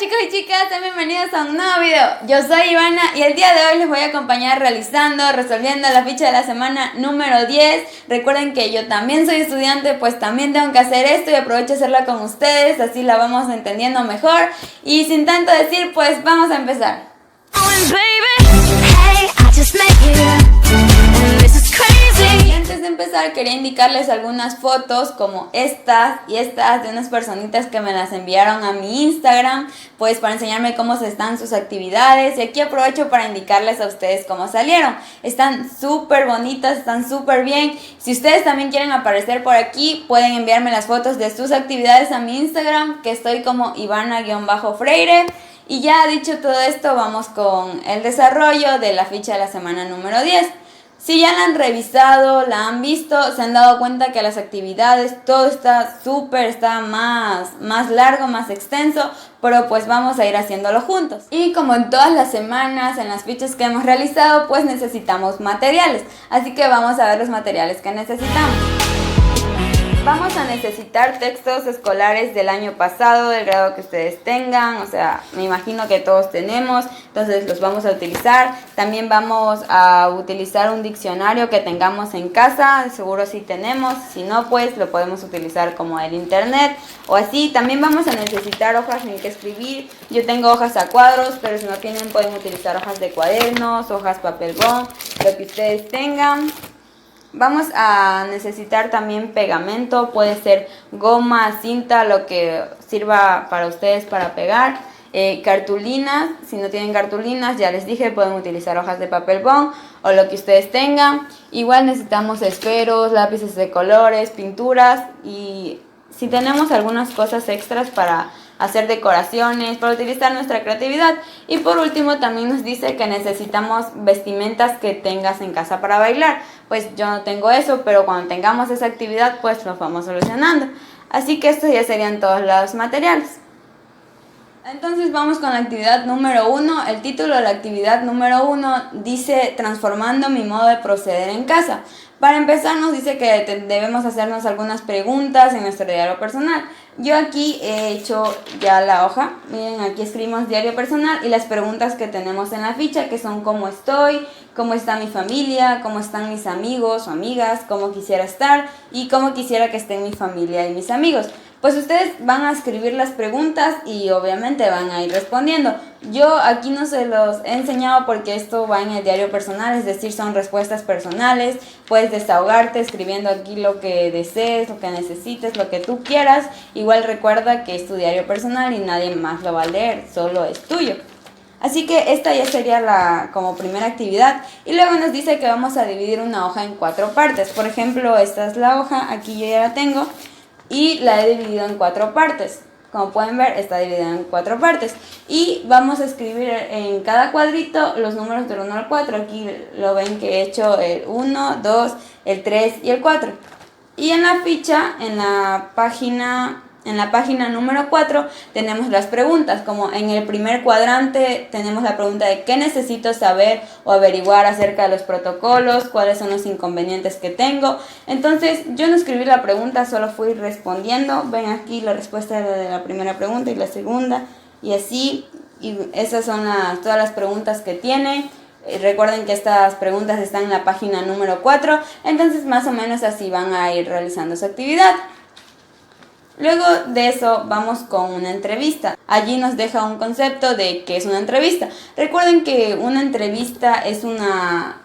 chicos y chicas, sean bienvenidos a un nuevo video. Yo soy Ivana y el día de hoy les voy a acompañar resolviendo la ficha de la semana número 10. Recuerden que yo también soy estudiante, pues también tengo que hacer esto y aprovecho a hacerla con ustedes, así la vamos entendiendo mejor. Y sin tanto decir, pues vamos a empezar. Y antes de empezar quería indicarles algunas fotos como estas y estas de unas personitas que me las enviaron a mi Instagram, pues para enseñarme cómo se están sus actividades, y aquí aprovecho para indicarles a ustedes cómo salieron. Están súper bonitas, están súper bien. Si ustedes también quieren aparecer por aquí, pueden enviarme las fotos de sus actividades a mi Instagram, que estoy como Ivana-Freire. Y ya dicho todo esto, vamos con el desarrollo de la ficha de la semana número 10. Si ya la han revisado, la han visto, se han dado cuenta que las actividades, todo está más largo, más extenso, pero pues vamos a ir haciéndolo juntos. Y como en todas las semanas, en las fichas que hemos realizado, pues necesitamos materiales. Así que vamos a ver los materiales que necesitamos. Vamos a necesitar textos escolares del año pasado, del grado que ustedes tengan, o sea, me imagino que todos tenemos, entonces los vamos a utilizar. También vamos a utilizar un diccionario que tengamos en casa, seguro sí tenemos, si no pues lo podemos utilizar como el internet o así. También vamos a necesitar hojas en que escribir, yo tengo hojas a cuadros, pero si no tienen pueden utilizar hojas de cuadernos, hojas papel bond, lo que ustedes tengan. Vamos a necesitar también pegamento, puede ser goma, cinta, lo que sirva para ustedes para pegar. Cartulinas, si no tienen cartulinas, ya les dije, pueden utilizar hojas de papel bond o lo que ustedes tengan. Igual necesitamos esferos, lápices de colores, pinturas y si tenemos algunas cosas extras para hacer decoraciones, para utilizar nuestra creatividad. Y por último también nos dice que necesitamos vestimentas que tengas en casa para bailar. Pues yo no tengo eso, pero cuando tengamos esa actividad pues lo vamos solucionando. Así que estos ya serían todos los materiales. Entonces vamos con la actividad número 1. El título de la actividad número 1 dice transformando mi modo de proceder en casa. Para empezar nos dice que debemos hacernos algunas preguntas en nuestro diario personal. Yo aquí he hecho ya la hoja, miren, aquí escribimos diario personal y las preguntas que tenemos en la ficha, que son cómo estoy, cómo está mi familia, cómo están mis amigos o amigas, cómo quisiera estar y cómo quisiera que estén mi familia y mis amigos. Pues ustedes van a escribir las preguntas y obviamente van a ir respondiendo. Yo aquí no se los he enseñado porque esto va en el diario personal, es decir, son respuestas personales. Puedes desahogarte escribiendo aquí lo que desees, lo que necesites, lo que tú quieras. Igual recuerda que es tu diario personal y nadie más lo va a leer, solo es tuyo. Así que esta ya sería como primera actividad. Y luego nos dice que vamos a dividir una hoja en 4 partes. Por ejemplo, esta es la hoja, aquí yo ya la tengo. Y la he dividido en 4 partes. Como pueden ver, está dividida en 4 partes. Y vamos a escribir en cada cuadrito los números del 1 al 4. Aquí lo ven que he hecho el 1, 2, el 3 y el 4. Y en la ficha, en la página número 4 tenemos las preguntas, como en el primer cuadrante tenemos la pregunta de qué necesito saber o averiguar acerca de los protocolos, cuáles son los inconvenientes que tengo. Entonces yo no escribí la pregunta, solo fui respondiendo. Ven aquí la respuesta de la primera pregunta y la segunda y así, y esas son todas las preguntas que tiene. Recuerden que estas preguntas están en la página número 4, entonces más o menos así van a ir realizando su actividad. Luego de eso vamos con una entrevista. Allí nos deja un concepto de qué es una entrevista. Recuerden que una entrevista es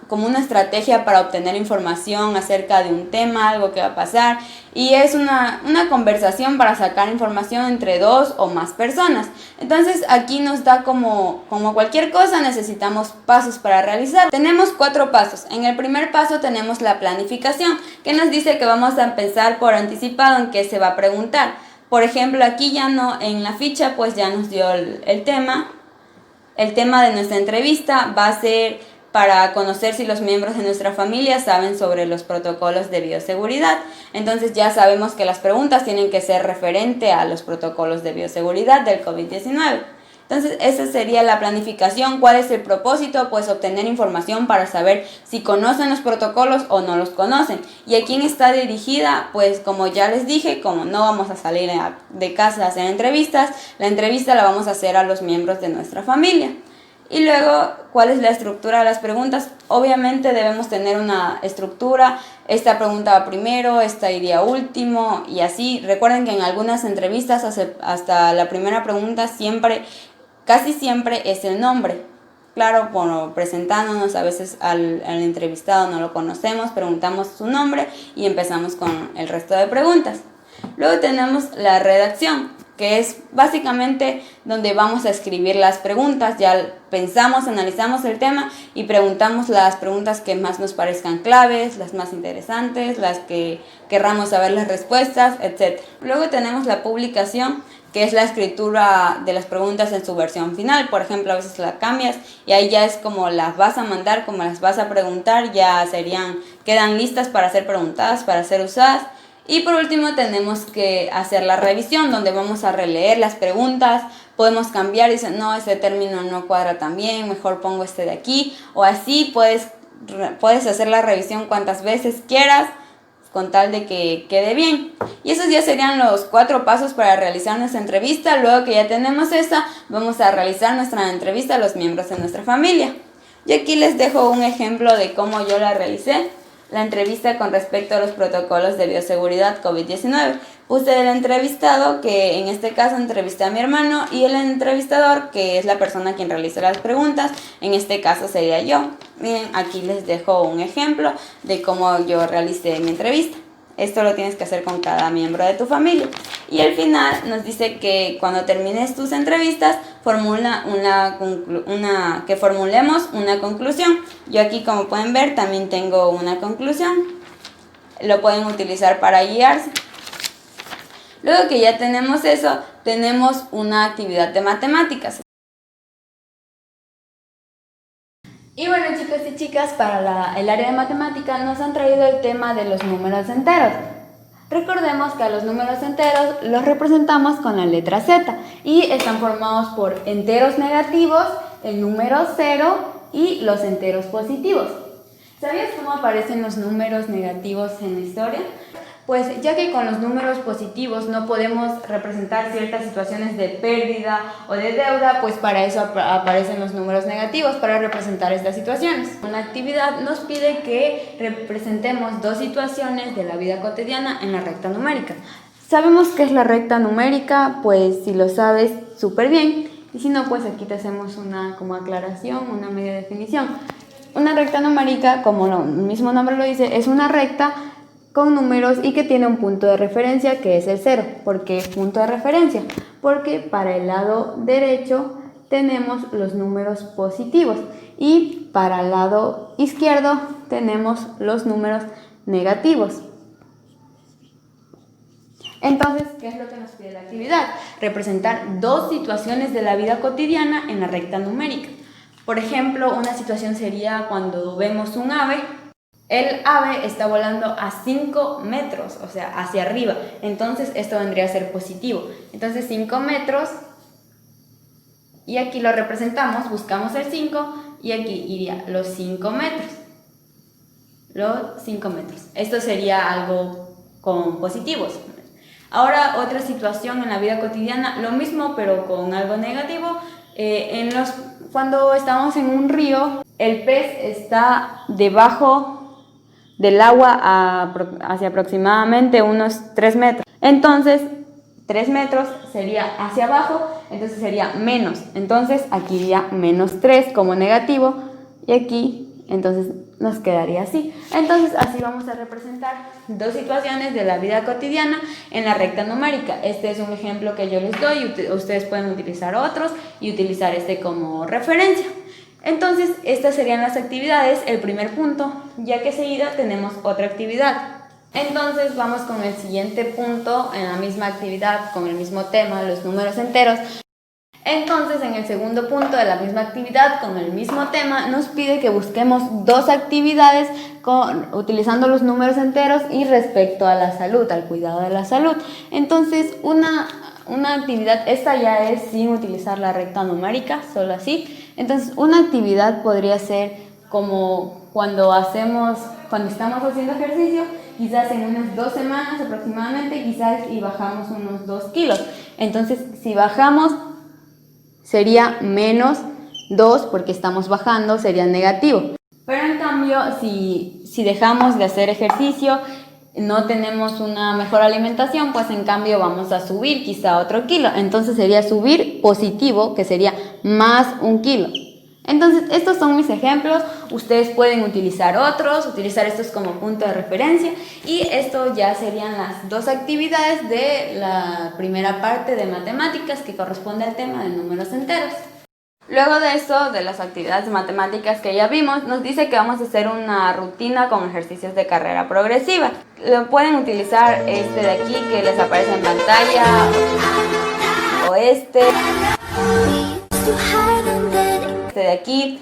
como una estrategia para obtener información acerca de un tema, algo que va a pasar, y es una conversación para sacar información entre 2 o más personas. Entonces aquí nos da como cualquier cosa, necesitamos pasos para realizar. Tenemos 4 pasos. En el primer paso tenemos la planificación, que nos dice que vamos a empezar por anticipado en qué se va a preguntar. Por ejemplo, aquí ya no, en la ficha pues ya nos dio el tema. El tema de nuestra entrevista va a ser para conocer si los miembros de nuestra familia saben sobre los protocolos de bioseguridad. Entonces ya sabemos que las preguntas tienen que ser referente a los protocolos de bioseguridad del COVID-19. Entonces, esa sería la planificación. ¿Cuál es el propósito? Pues obtener información para saber si conocen los protocolos o no los conocen. ¿Y a quién está dirigida? Pues como ya les dije, como no vamos a salir de casa a hacer entrevistas, la entrevista la vamos a hacer a los miembros de nuestra familia. Y luego, ¿cuál es la estructura de las preguntas? Obviamente debemos tener una estructura. Esta pregunta va primero, esta iría último y así. Recuerden que en algunas entrevistas hasta la primera pregunta casi siempre es el nombre. Claro, bueno, presentándonos, a veces al entrevistado no lo conocemos, preguntamos su nombre y empezamos con el resto de preguntas. Luego tenemos la redacción, que es básicamente donde vamos a escribir las preguntas. Ya pensamos, analizamos el tema y preguntamos las preguntas que más nos parezcan claves, las más interesantes, las que querramos saber las respuestas, etc. Luego tenemos la publicación, que es la escritura de las preguntas en su versión final. Por ejemplo, a veces la cambias y ahí ya es como las vas a mandar, como las vas a preguntar, ya quedan listas para ser preguntadas, para ser usadas. Y por último tenemos que hacer la revisión, donde vamos a releer las preguntas, podemos cambiar y decir, no, este término no cuadra tan bien, mejor pongo este de aquí, o así puedes hacer la revisión cuantas veces quieras, con tal de que quede bien. Y esos ya serían los 4 pasos para realizar nuestra entrevista. Luego que ya tenemos esta, vamos a realizar nuestra entrevista a los miembros de nuestra familia. Y aquí les dejo un ejemplo de cómo yo la realicé. La entrevista con respecto a los protocolos de bioseguridad COVID-19. Puse del entrevistado, que en este caso entrevisté a mi hermano, y el entrevistador, que es la persona quien realiza las preguntas, en este caso sería yo. Miren, aquí les dejo un ejemplo de cómo yo realicé mi entrevista. Esto lo tienes que hacer con cada miembro de tu familia. Y al final nos dice que cuando termines tus entrevistas, que formulemos una conclusión. Yo aquí, como pueden ver, también tengo una conclusión. Lo pueden utilizar para guiarse. Luego que ya tenemos eso, tenemos una actividad de matemáticas. Y bueno, chicos y chicas, para el área de matemática nos han traído el tema de los números enteros. Recordemos que a los números enteros los representamos con la letra Z y están formados por enteros negativos, el número 0 y los enteros positivos. ¿Sabías cómo aparecen los números negativos en la historia? Pues ya que con los números positivos no podemos representar ciertas situaciones de pérdida o de deuda, pues para eso aparecen los números negativos, para representar estas situaciones. Una actividad nos pide que representemos 2 situaciones de la vida cotidiana en la recta numérica. ¿Sabemos qué es la recta numérica? Pues si lo sabes, súper bien. Y si no, pues aquí te hacemos una como aclaración, una media definición. Una recta numérica, como el mismo nombre lo dice, es una recta con números y que tiene un punto de referencia que es el 0. ¿Por qué punto de referencia? Porque para el lado derecho tenemos los números positivos y para el lado izquierdo tenemos los números negativos. Entonces, ¿qué es lo que nos pide la actividad? Representar 2 situaciones de la vida cotidiana en la recta numérica. Por ejemplo, una situación sería cuando vemos un ave. El ave está volando a 5 metros, o sea, hacia arriba. Entonces, esto vendría a ser positivo. Entonces, 5 metros, y aquí lo representamos, buscamos el 5, y aquí iría los 5 metros. Los 5 metros. Esto sería algo con positivos. Ahora, otra situación en la vida cotidiana, lo mismo, pero con algo negativo. Cuando estamos en un río, el pez está debajo del agua hacia aproximadamente unos 3 metros. Entonces, 3 metros sería hacia abajo, entonces sería menos. Entonces, aquí iría menos 3 como negativo y aquí, entonces, nos quedaría así. Entonces, así vamos a representar 2 situaciones de la vida cotidiana en la recta numérica. Este es un ejemplo que yo les doy, ustedes pueden utilizar otros y utilizar este como referencia. Entonces, estas serían las actividades, el primer punto, ya que seguida tenemos otra actividad. Entonces, vamos con el siguiente punto, en la misma actividad, con el mismo tema, los números enteros. Entonces, en el segundo punto de la misma actividad, con el mismo tema, nos pide que busquemos 2 actividades utilizando los números enteros y respecto a la salud, al cuidado de la salud. Entonces, una actividad, esta ya es sin utilizar la recta numérica, solo así. Entonces, una actividad podría ser como cuando estamos haciendo ejercicio, quizás en unas 2 semanas aproximadamente, quizás y bajamos unos 2 kilos. Entonces, si bajamos, sería menos 2 porque estamos bajando, sería negativo. Pero en cambio, si dejamos de hacer ejercicio, no tenemos una mejor alimentación, pues en cambio vamos a subir quizá otro kilo. Entonces sería subir positivo, que sería más 1 kilo. Entonces estos son mis ejemplos, ustedes pueden utilizar otros, utilizar estos como punto de referencia, y esto ya serían las 2 actividades de la primera parte de matemáticas que corresponde al tema de números enteros. Luego de esto, de las actividades de matemáticas que ya vimos, nos dice que vamos a hacer una rutina con ejercicios de carrera progresiva. Lo pueden utilizar este de aquí que les aparece en pantalla, o este de aquí.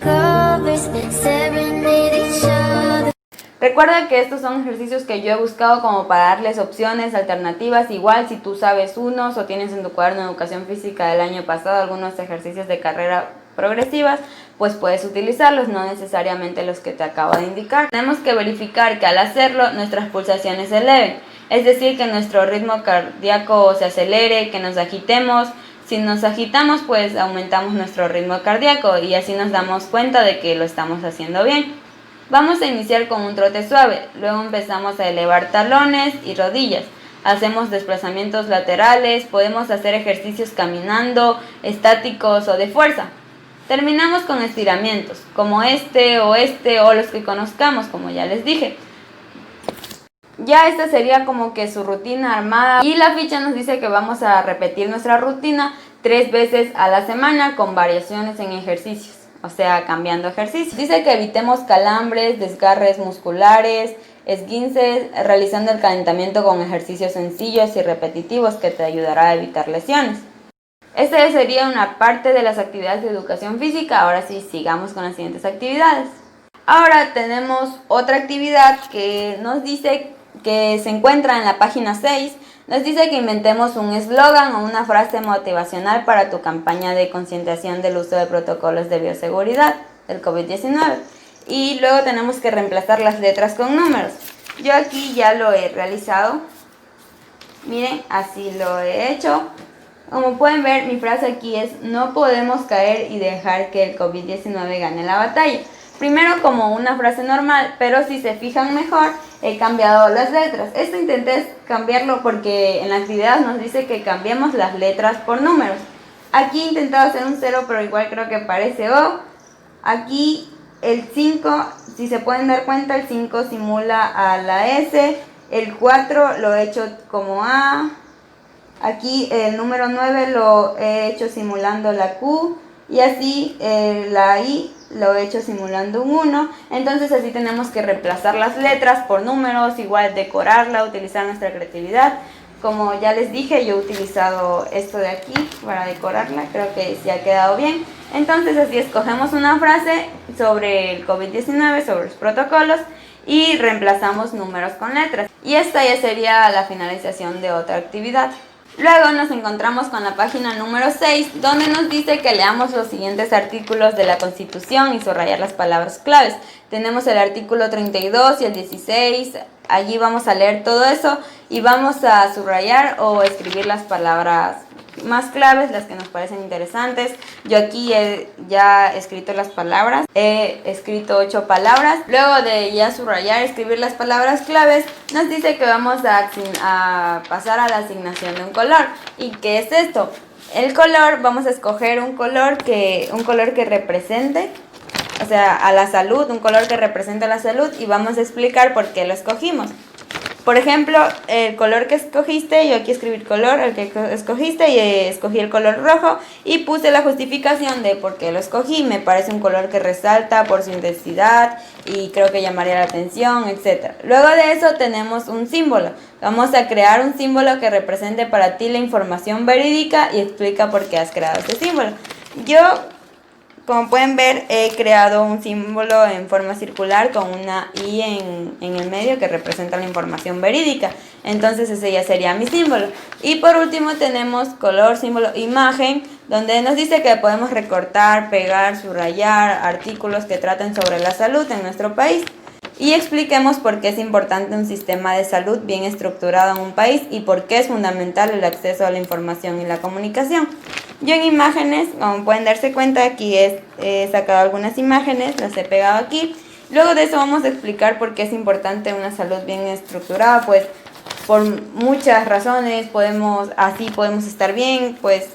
Recuerda que estos son ejercicios que yo he buscado como para darles opciones, alternativas. Igual si tú sabes unos o tienes en tu cuaderno de educación física del año pasado algunos ejercicios de carrera progresivas, pues puedes utilizarlos, no necesariamente los que te acabo de indicar. Tenemos que verificar que al hacerlo nuestras pulsaciones se eleven, es decir, que nuestro ritmo cardíaco se acelere, que nos agitemos. Si nos agitamos, pues aumentamos nuestro ritmo cardíaco y así nos damos cuenta de que lo estamos haciendo bien. Vamos a iniciar con un trote suave, luego empezamos a elevar talones y rodillas. Hacemos desplazamientos laterales, podemos hacer ejercicios caminando, estáticos o de fuerza. Terminamos con estiramientos, como este o los que conozcamos, como ya les dije. Ya esta sería como que su rutina armada, y la ficha nos dice que vamos a repetir nuestra rutina 3 veces a la semana con variaciones en ejercicios, o sea, cambiando ejercicios. Dice que evitemos calambres, desgarres musculares, esguinces, realizando el calentamiento con ejercicios sencillos y repetitivos que te ayudará a evitar lesiones. Esta sería una parte de las actividades de educación física. Ahora sí, sigamos con las siguientes actividades. Ahora tenemos otra actividad que nos dice que se encuentra en la página 6, nos dice que inventemos un eslogan o una frase motivacional para tu campaña de concientización del uso de protocolos de bioseguridad del COVID-19. Y luego tenemos que reemplazar las letras con números. Yo aquí ya lo he realizado. Miren, así lo he hecho. Como pueden ver, mi frase aquí es: no podemos caer y dejar que el COVID-19 gane la batalla. Primero como una frase normal, pero si se fijan mejor, he cambiado las letras. Esto intenté cambiarlo porque en la actividad nos dice que cambiemos las letras por números. Aquí he intentado hacer un 0, pero igual creo que parece O. Aquí el 5, si se pueden dar cuenta, el 5 simula a la S. El 4 lo he hecho como A. Aquí el número 9 lo he hecho simulando la Q. Y así la I lo he hecho simulando un 1. Entonces así tenemos que reemplazar las letras por números, igual decorarla, utilizar nuestra creatividad. Como ya les dije, yo he utilizado esto de aquí para decorarla, creo que sí ha quedado bien. Entonces así escogemos una frase sobre el COVID-19, sobre los protocolos, y reemplazamos números con letras. Y esta ya sería la finalización de otra actividad. Luego nos encontramos con la página número 6, donde nos dice que leamos los siguientes artículos de la Constitución y subrayar las palabras claves. Tenemos el artículo 32 y el 16, allí vamos a leer todo eso y vamos a subrayar o escribir las palabras más claves, las que nos parecen interesantes. Yo aquí he ya escrito las palabras, he escrito 8 palabras. Luego de ya subrayar, escribir las palabras claves, nos dice que vamos a pasar a la asignación de un color. ¿Y qué es esto? El color, vamos a escoger un color que represente, o sea, a la salud, un color que represente a la salud, y vamos a explicar por qué lo escogimos. Por ejemplo, el color que escogiste, yo aquí escribí el color, el que escogiste, y escogí el color rojo y puse la justificación de por qué lo escogí. Me parece un color que resalta por su intensidad y creo que llamaría la atención, etc. Luego de eso tenemos un símbolo. Vamos a crear un símbolo que represente para ti la información verídica y explica por qué has creado este símbolo. Yo como pueden ver, he creado un símbolo en forma circular con una I en el medio que representa la información verídica. Entonces ese ya sería mi símbolo. Y por último tenemos color, símbolo, imagen, donde nos dice que podemos recortar, pegar, subrayar artículos que traten sobre la salud en nuestro país. Y expliquemos por qué es importante un sistema de salud bien estructurado en un país y por qué es fundamental el acceso a la información y la comunicación. Yo en imágenes, como pueden darse cuenta, aquí he sacado algunas imágenes, las he pegado aquí. Luego de eso vamos a explicar por qué es importante una salud bien estructurada, pues por muchas razones podemos estar bien, pues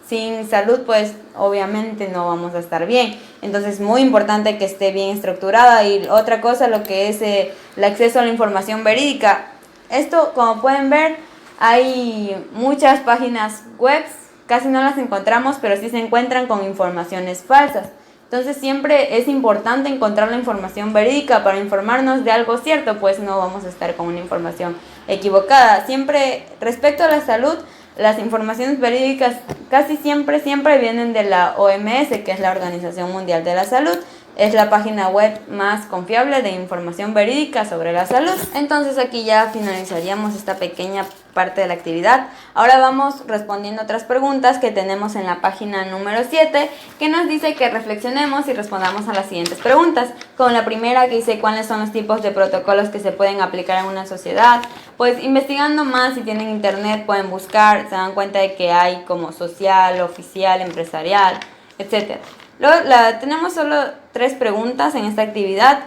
sin salud pues obviamente no vamos a estar bien. Entonces es muy importante que esté bien estructurada. Y otra cosa, lo que es el acceso a la información verídica. Esto, como pueden ver, hay muchas páginas web, casi no las encontramos, pero sí se encuentran con informaciones falsas. Entonces siempre es importante encontrar la información verídica para informarnos de algo cierto, pues no vamos a estar con una información equivocada. Siempre, respecto a la salud, las informaciones verídicas casi siempre vienen de la OMS, que es la Organización Mundial de la Salud. Es la página web más confiable de información verídica sobre la salud. Entonces aquí ya finalizaríamos esta pequeña parte de la actividad. Ahora vamos respondiendo otras preguntas que tenemos en la página número 7, que nos dice que reflexionemos y respondamos a las siguientes preguntas. Con la primera, que dice cuáles son los tipos de protocolos que se pueden aplicar en una sociedad. Pues investigando más, si tienen internet pueden buscar, se dan cuenta de que hay como social, oficial, empresarial, etc. Luego tenemos solo 3 preguntas en esta actividad.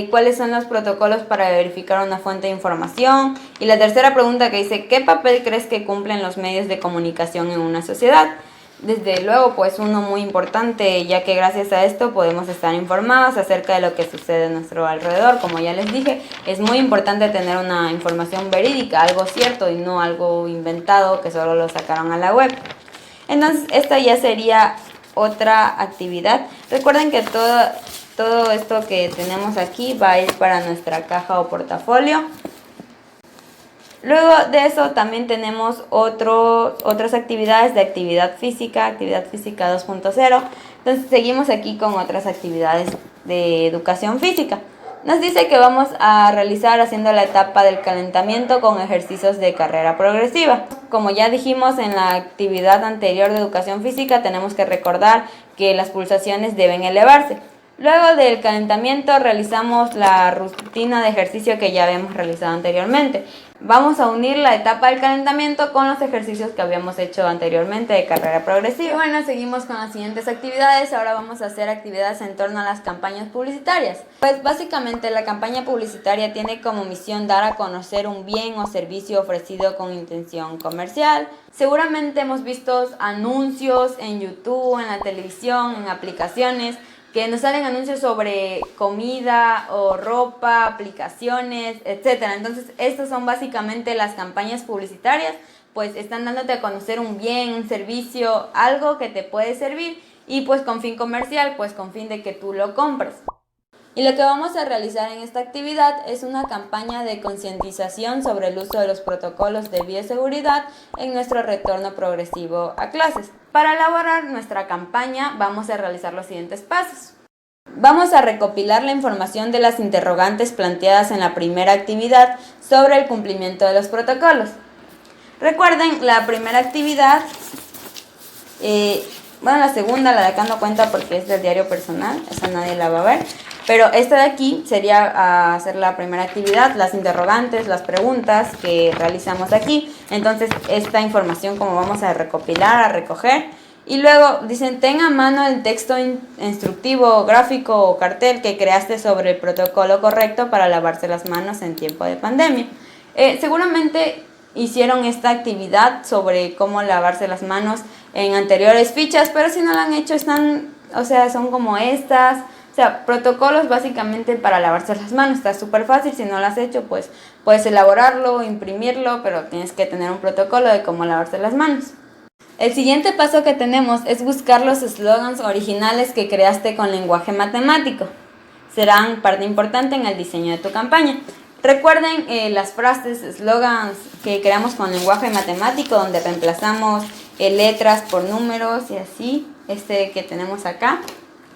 ¿Cuáles son los protocolos para verificar una fuente de información? Y la tercera pregunta, que dice ¿qué papel crees que cumplen los medios de comunicación en una sociedad? Desde luego, pues uno muy importante, ya que gracias a esto podemos estar informados acerca de lo que sucede a nuestro alrededor. Como ya les dije, es muy importante tener una información verídica, algo cierto y no algo inventado que solo lo sacaron a la web. Entonces esta ya sería otra actividad. Recuerden que todo esto que tenemos aquí va a ir para nuestra caja o portafolio. Luego de eso también tenemos otras actividades de actividad física 2.0. Entonces seguimos aquí con otras actividades de educación física. Nos dice que vamos a realizar haciendo la etapa del calentamiento con ejercicios de carrera progresiva. Como ya dijimos en la actividad anterior de educación física, tenemos que recordar que las pulsaciones deben elevarse. Luego del calentamiento realizamos la rutina de ejercicio que ya habíamos realizado anteriormente. Vamos a unir la etapa del calentamiento con los ejercicios que habíamos hecho anteriormente de carrera progresiva. Y bueno, seguimos con las siguientes actividades. Ahora vamos a hacer actividades en torno a las campañas publicitarias. Pues básicamente la campaña publicitaria tiene como misión dar a conocer un bien o servicio ofrecido con intención comercial. Seguramente hemos visto anuncios en YouTube, en la televisión, en aplicaciones, que nos salen anuncios sobre comida o ropa, aplicaciones, etc. Entonces, estas son básicamente las campañas publicitarias, pues están dándote a conocer un bien, un servicio, algo que te puede servir y pues con fin comercial, pues con fin de que tú lo compres. Y lo que vamos a realizar en esta actividad es una campaña de concientización sobre el uso de los protocolos de bioseguridad en nuestro retorno progresivo a clases. Para elaborar nuestra campaña vamos a realizar los siguientes pasos. Vamos a recopilar la información de las interrogantes planteadas en la primera actividad sobre el cumplimiento de los protocolos. Recuerden, la primera actividad, la segunda la de acá no cuenta porque es del diario personal, esa nadie la va a ver. Pero esta de aquí sería hacer la primera actividad, las interrogantes, las preguntas que realizamos aquí. Entonces, esta información como vamos a recopilar, a recoger. Y luego dicen, ten a mano el texto instructivo, gráfico o cartel que creaste sobre el protocolo correcto para lavarse las manos en tiempo de pandemia. Seguramente hicieron esta actividad sobre cómo lavarse las manos en anteriores fichas, pero si no la han hecho, son como estas. O sea, protocolos básicamente para lavarse las manos. Está súper fácil. Si no lo has hecho, pues puedes elaborarlo, imprimirlo, pero tienes que tener un protocolo de cómo lavarse las manos. El siguiente paso que tenemos es buscar los eslogans originales que creaste con lenguaje matemático. Serán parte importante en el diseño de tu campaña. Recuerden las frases, eslogans que creamos con lenguaje matemático, donde reemplazamos letras por números y así. Este que tenemos acá.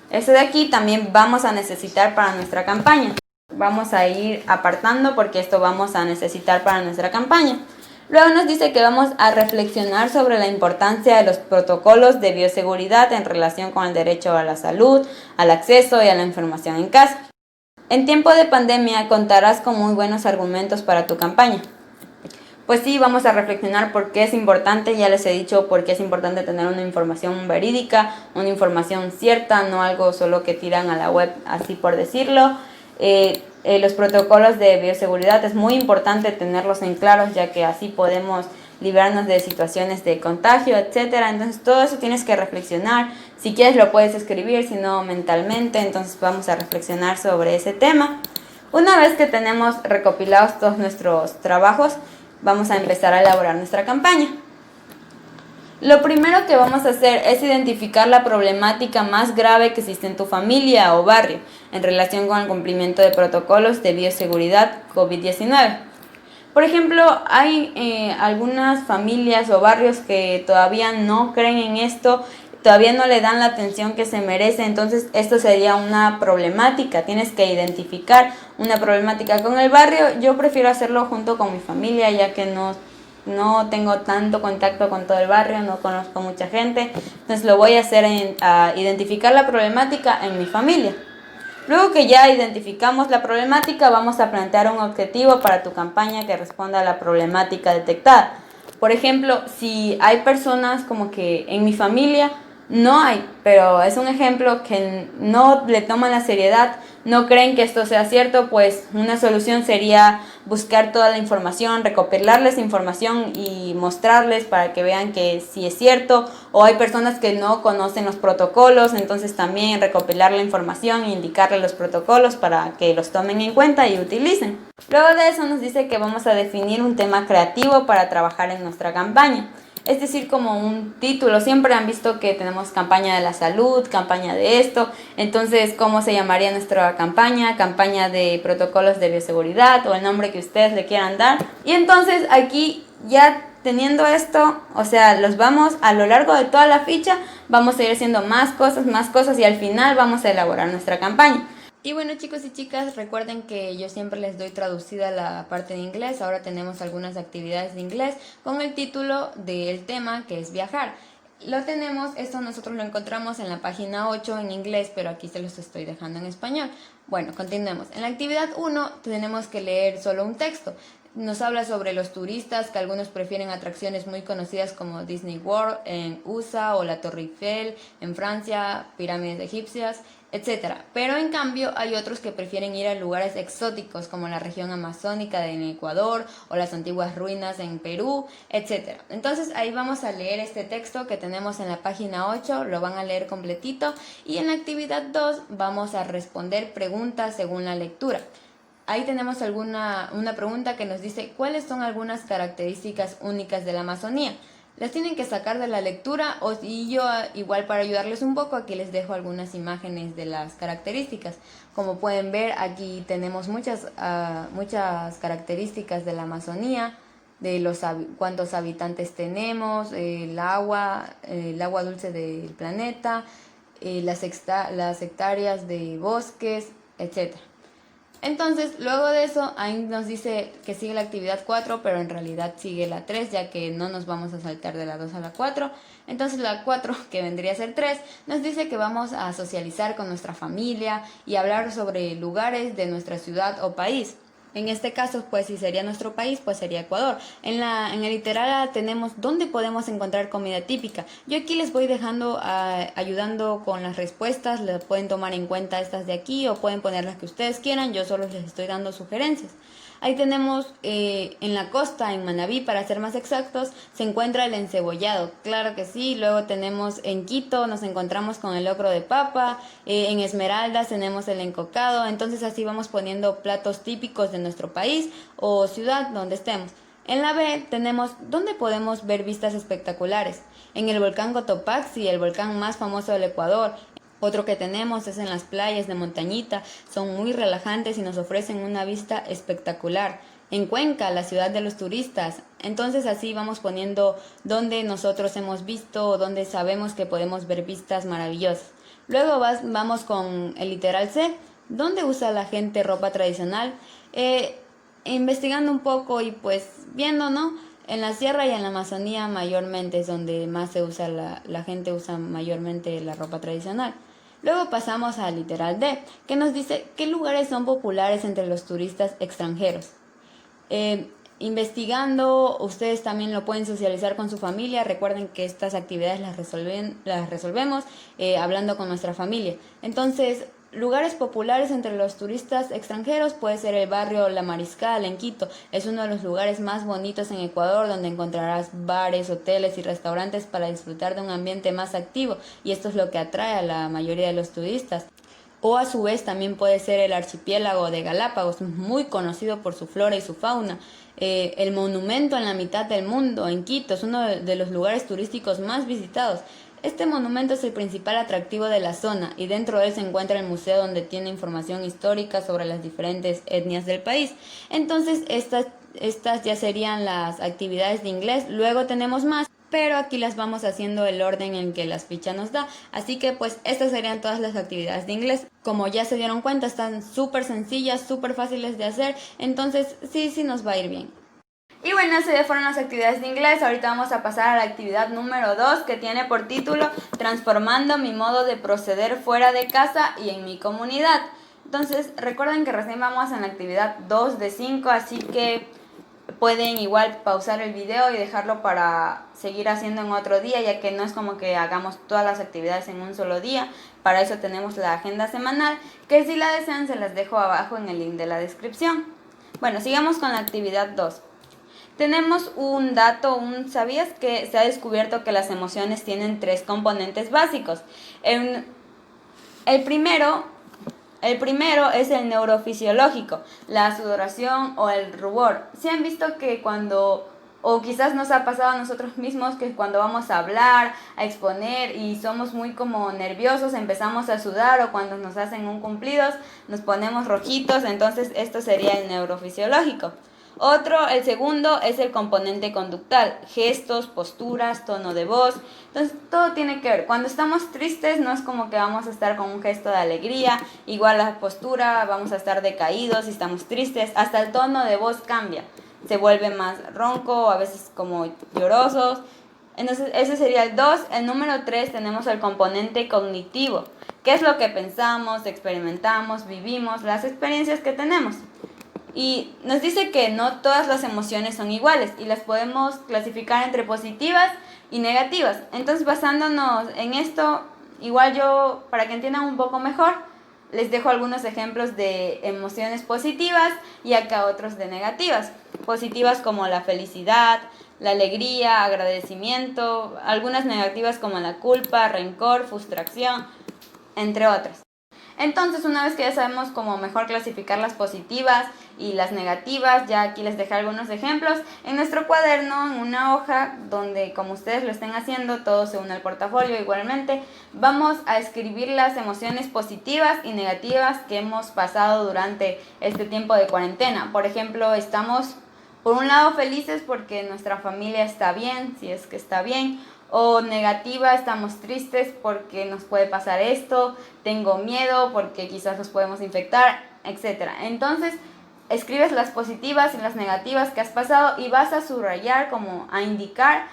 Este de aquí también vamos a necesitar para nuestra campaña. Vamos a ir apartando porque esto vamos a necesitar para nuestra campaña. Luego nos dice que vamos a reflexionar sobre la importancia de los protocolos de bioseguridad en relación con el derecho a la salud, al acceso y a la información en casa. En tiempo de pandemia contarás con muy buenos argumentos para tu campaña. Pues sí, vamos a reflexionar por qué es importante, ya les he dicho por qué es importante tener una información verídica, una información cierta, no algo solo que tiran a la web así por decirlo. Los protocolos de bioseguridad es muy importante tenerlos en claros, ya que así podemos librarnos de situaciones de contagio, etcétera. Entonces todo eso tienes que reflexionar. Si quieres lo puedes escribir, si no mentalmente. Entonces vamos a reflexionar sobre ese tema. Una vez que tenemos recopilados todos nuestros trabajos, vamos a empezar a elaborar nuestra campaña. Lo primero que vamos a hacer es identificar la problemática más grave que existe en tu familia o barrio en relación con el cumplimiento de protocolos de bioseguridad COVID-19. Por ejemplo, hay algunas familias o barrios que todavía no creen en esto, todavía no le dan la atención que se merece. Entonces esto sería una problemática, tienes que identificar una problemática con el barrio. Yo prefiero hacerlo junto con mi familia, ya que no tengo tanto contacto con todo el barrio, no conozco mucha gente, entonces lo voy a hacer a identificar la problemática en mi familia. Luego que ya identificamos la problemática, vamos a plantear un objetivo para tu campaña que responda a la problemática detectada. Por ejemplo, si hay personas como que en mi familia no hay, pero es un ejemplo que no le toman la seriedad, no creen que esto sea cierto, pues una solución sería buscar toda la información, recopilarles información y mostrarles para que vean que sí es cierto. O hay personas que no conocen los protocolos, entonces también recopilar la información e indicarles los protocolos para que los tomen en cuenta y utilicen. Luego de eso nos dice que vamos a definir un tema creativo para trabajar en nuestra campaña. Es decir, como un título. Siempre han visto que tenemos campaña de la salud, campaña de esto. Entonces, ¿cómo se llamaría nuestra campaña? Campaña de protocolos de bioseguridad o el nombre que ustedes le quieran dar. Y entonces aquí ya teniendo esto, o sea, los vamos a lo largo de toda la ficha, vamos a ir haciendo más cosas y al final vamos a elaborar nuestra campaña. Y bueno, chicos y chicas, recuerden que yo siempre les doy traducida la parte de inglés. Ahora tenemos algunas actividades de inglés con el título del tema, que es viajar. Lo tenemos, esto nosotros lo encontramos en la página 8 en inglés, pero aquí se los estoy dejando en español. Bueno, continuemos. En la actividad 1 tenemos que leer solo un texto. Nos habla sobre los turistas, que algunos prefieren atracciones muy conocidas como Disney World en USA o la Torre Eiffel en Francia, pirámides egipcias, etcétera. Pero en cambio hay otros que prefieren ir a lugares exóticos como la región amazónica en Ecuador o las antiguas ruinas en Perú, etcétera. Entonces ahí vamos a leer este texto que tenemos en la página 8, lo van a leer completito, y en la actividad 2 vamos a responder preguntas según la lectura. Ahí tenemos una pregunta que nos dice ¿cuáles son algunas características únicas de la Amazonía? Las tienen que sacar de la lectura y yo igual para ayudarles un poco aquí les dejo algunas imágenes de las características. Como pueden ver aquí tenemos muchas características de la Amazonía, de cuántos habitantes tenemos, el agua dulce del planeta, las hectáreas de bosques, etcétera. Entonces, luego de eso, ahí nos dice que sigue la actividad 4, pero en realidad sigue la 3, ya que no nos vamos a saltar de la 2 a la 4. Entonces, la 4, que vendría a ser 3, nos dice que vamos a socializar con nuestra familia y hablar sobre lugares de nuestra ciudad o país. En este caso, pues si sería nuestro país, pues sería Ecuador. En el literal tenemos dónde podemos encontrar comida típica. Yo aquí les voy dejando, ayudando con las respuestas. Les pueden tomar en cuenta estas de aquí o pueden poner las que ustedes quieran. Yo solo les estoy dando sugerencias. Ahí tenemos en la costa, en Manabí, para ser más exactos, se encuentra el encebollado, claro que sí. Luego tenemos en Quito, nos encontramos con el locro de papa, en Esmeraldas tenemos el encocado. Entonces así vamos poniendo platos típicos de nuestro país o ciudad donde estemos. En la B tenemos donde podemos ver vistas espectaculares, en el volcán Cotopaxi, el volcán más famoso del Ecuador. Otro que tenemos es en las playas de Montañita, son muy relajantes y nos ofrecen una vista espectacular. en Cuenca, la ciudad de los turistas. Entonces así vamos poniendo donde nosotros hemos visto o donde sabemos que podemos ver vistas maravillosas. Luego vamos con el literal C, donde usa la gente ropa tradicional. Investigando un poco y pues viendo, ¿no? En la sierra y en la Amazonía mayormente es donde más se usa, la gente usa mayormente la ropa tradicional. Luego pasamos al literal D, que nos dice qué lugares son populares entre los turistas extranjeros. Investigando, ustedes también lo pueden socializar con su familia. Recuerden que estas actividades las resolvemos hablando con nuestra familia. Entonces, lugares populares entre los turistas extranjeros puede ser el barrio La Mariscal en Quito. Es uno de los lugares más bonitos en Ecuador, donde encontrarás bares, hoteles y restaurantes para disfrutar de un ambiente más activo, y esto es lo que atrae a la mayoría de los turistas. O a su vez también puede ser el archipiélago de Galápagos, muy conocido por su flora y su fauna. El monumento en la mitad del mundo, en Quito, es uno de los lugares turísticos más visitados. Este monumento es el principal atractivo de la zona, y dentro de él se encuentra el museo, donde tiene información histórica sobre las diferentes etnias del país. Entonces estas ya serían las actividades de inglés. Luego tenemos más, pero aquí las vamos haciendo el orden en que las fichas nos da. Así que pues estas serían todas las actividades de inglés. Como ya se dieron cuenta, están súper sencillas, súper fáciles de hacer, entonces sí nos va a ir bien. Y bueno, esas ya fueron las actividades de inglés. Ahorita vamos a pasar a la actividad número 2, que tiene por título Transformando mi modo de proceder fuera de casa y en mi comunidad. Entonces recuerden que recién vamos en la actividad 2 de 5, así que pueden igual pausar el video y dejarlo para seguir haciendo en otro día, ya que no es como que hagamos todas las actividades en un solo día. Para eso tenemos la agenda semanal, que si la desean se las dejo abajo en el link de la descripción. Bueno, sigamos con la actividad 2. Tenemos un dato, ¿sabías que se ha descubierto que las emociones tienen 3 componentes básicos? El primero es el neurofisiológico, la sudoración o el rubor. ¿Sí han visto que o quizás nos ha pasado a nosotros mismos, que cuando vamos a hablar, a exponer y somos muy como nerviosos, empezamos a sudar, o cuando nos hacen un cumplidos nos ponemos rojitos? Entonces esto sería el neurofisiológico. El segundo es el componente conductal, gestos, posturas, tono de voz. Entonces todo tiene que ver. Cuando estamos tristes no es como que vamos a estar con un gesto de alegría, igual la postura, vamos a estar decaídos si estamos tristes, hasta el tono de voz cambia, se vuelve más ronco, a veces como llorosos. Entonces ese sería el 2. El número 3 tenemos el componente cognitivo, que es lo que pensamos, experimentamos, vivimos, las experiencias que tenemos. Y nos dice que no todas las emociones son iguales y las podemos clasificar entre positivas y negativas. Entonces, basándonos en esto, igual yo, para que entiendan un poco mejor, les dejo algunos ejemplos de emociones positivas y acá otros de negativas. Positivas como la felicidad, la alegría, agradecimiento, algunas negativas como la culpa, rencor, frustración, entre otras. Entonces, una vez que ya sabemos cómo mejor clasificar las positivas y las negativas, ya aquí les dejé algunos ejemplos en nuestro cuaderno, en una hoja, donde como ustedes lo estén haciendo, todo se une al portafolio igualmente. Vamos a escribir las emociones positivas y negativas que hemos pasado durante este tiempo de cuarentena. Por ejemplo, estamos por un lado felices porque nuestra familia está bien, si es que está bien. O negativa, estamos tristes porque nos puede pasar esto, tengo miedo porque quizás nos podemos infectar, etc. Entonces, escribes las positivas y las negativas que has pasado y vas a subrayar, como a indicar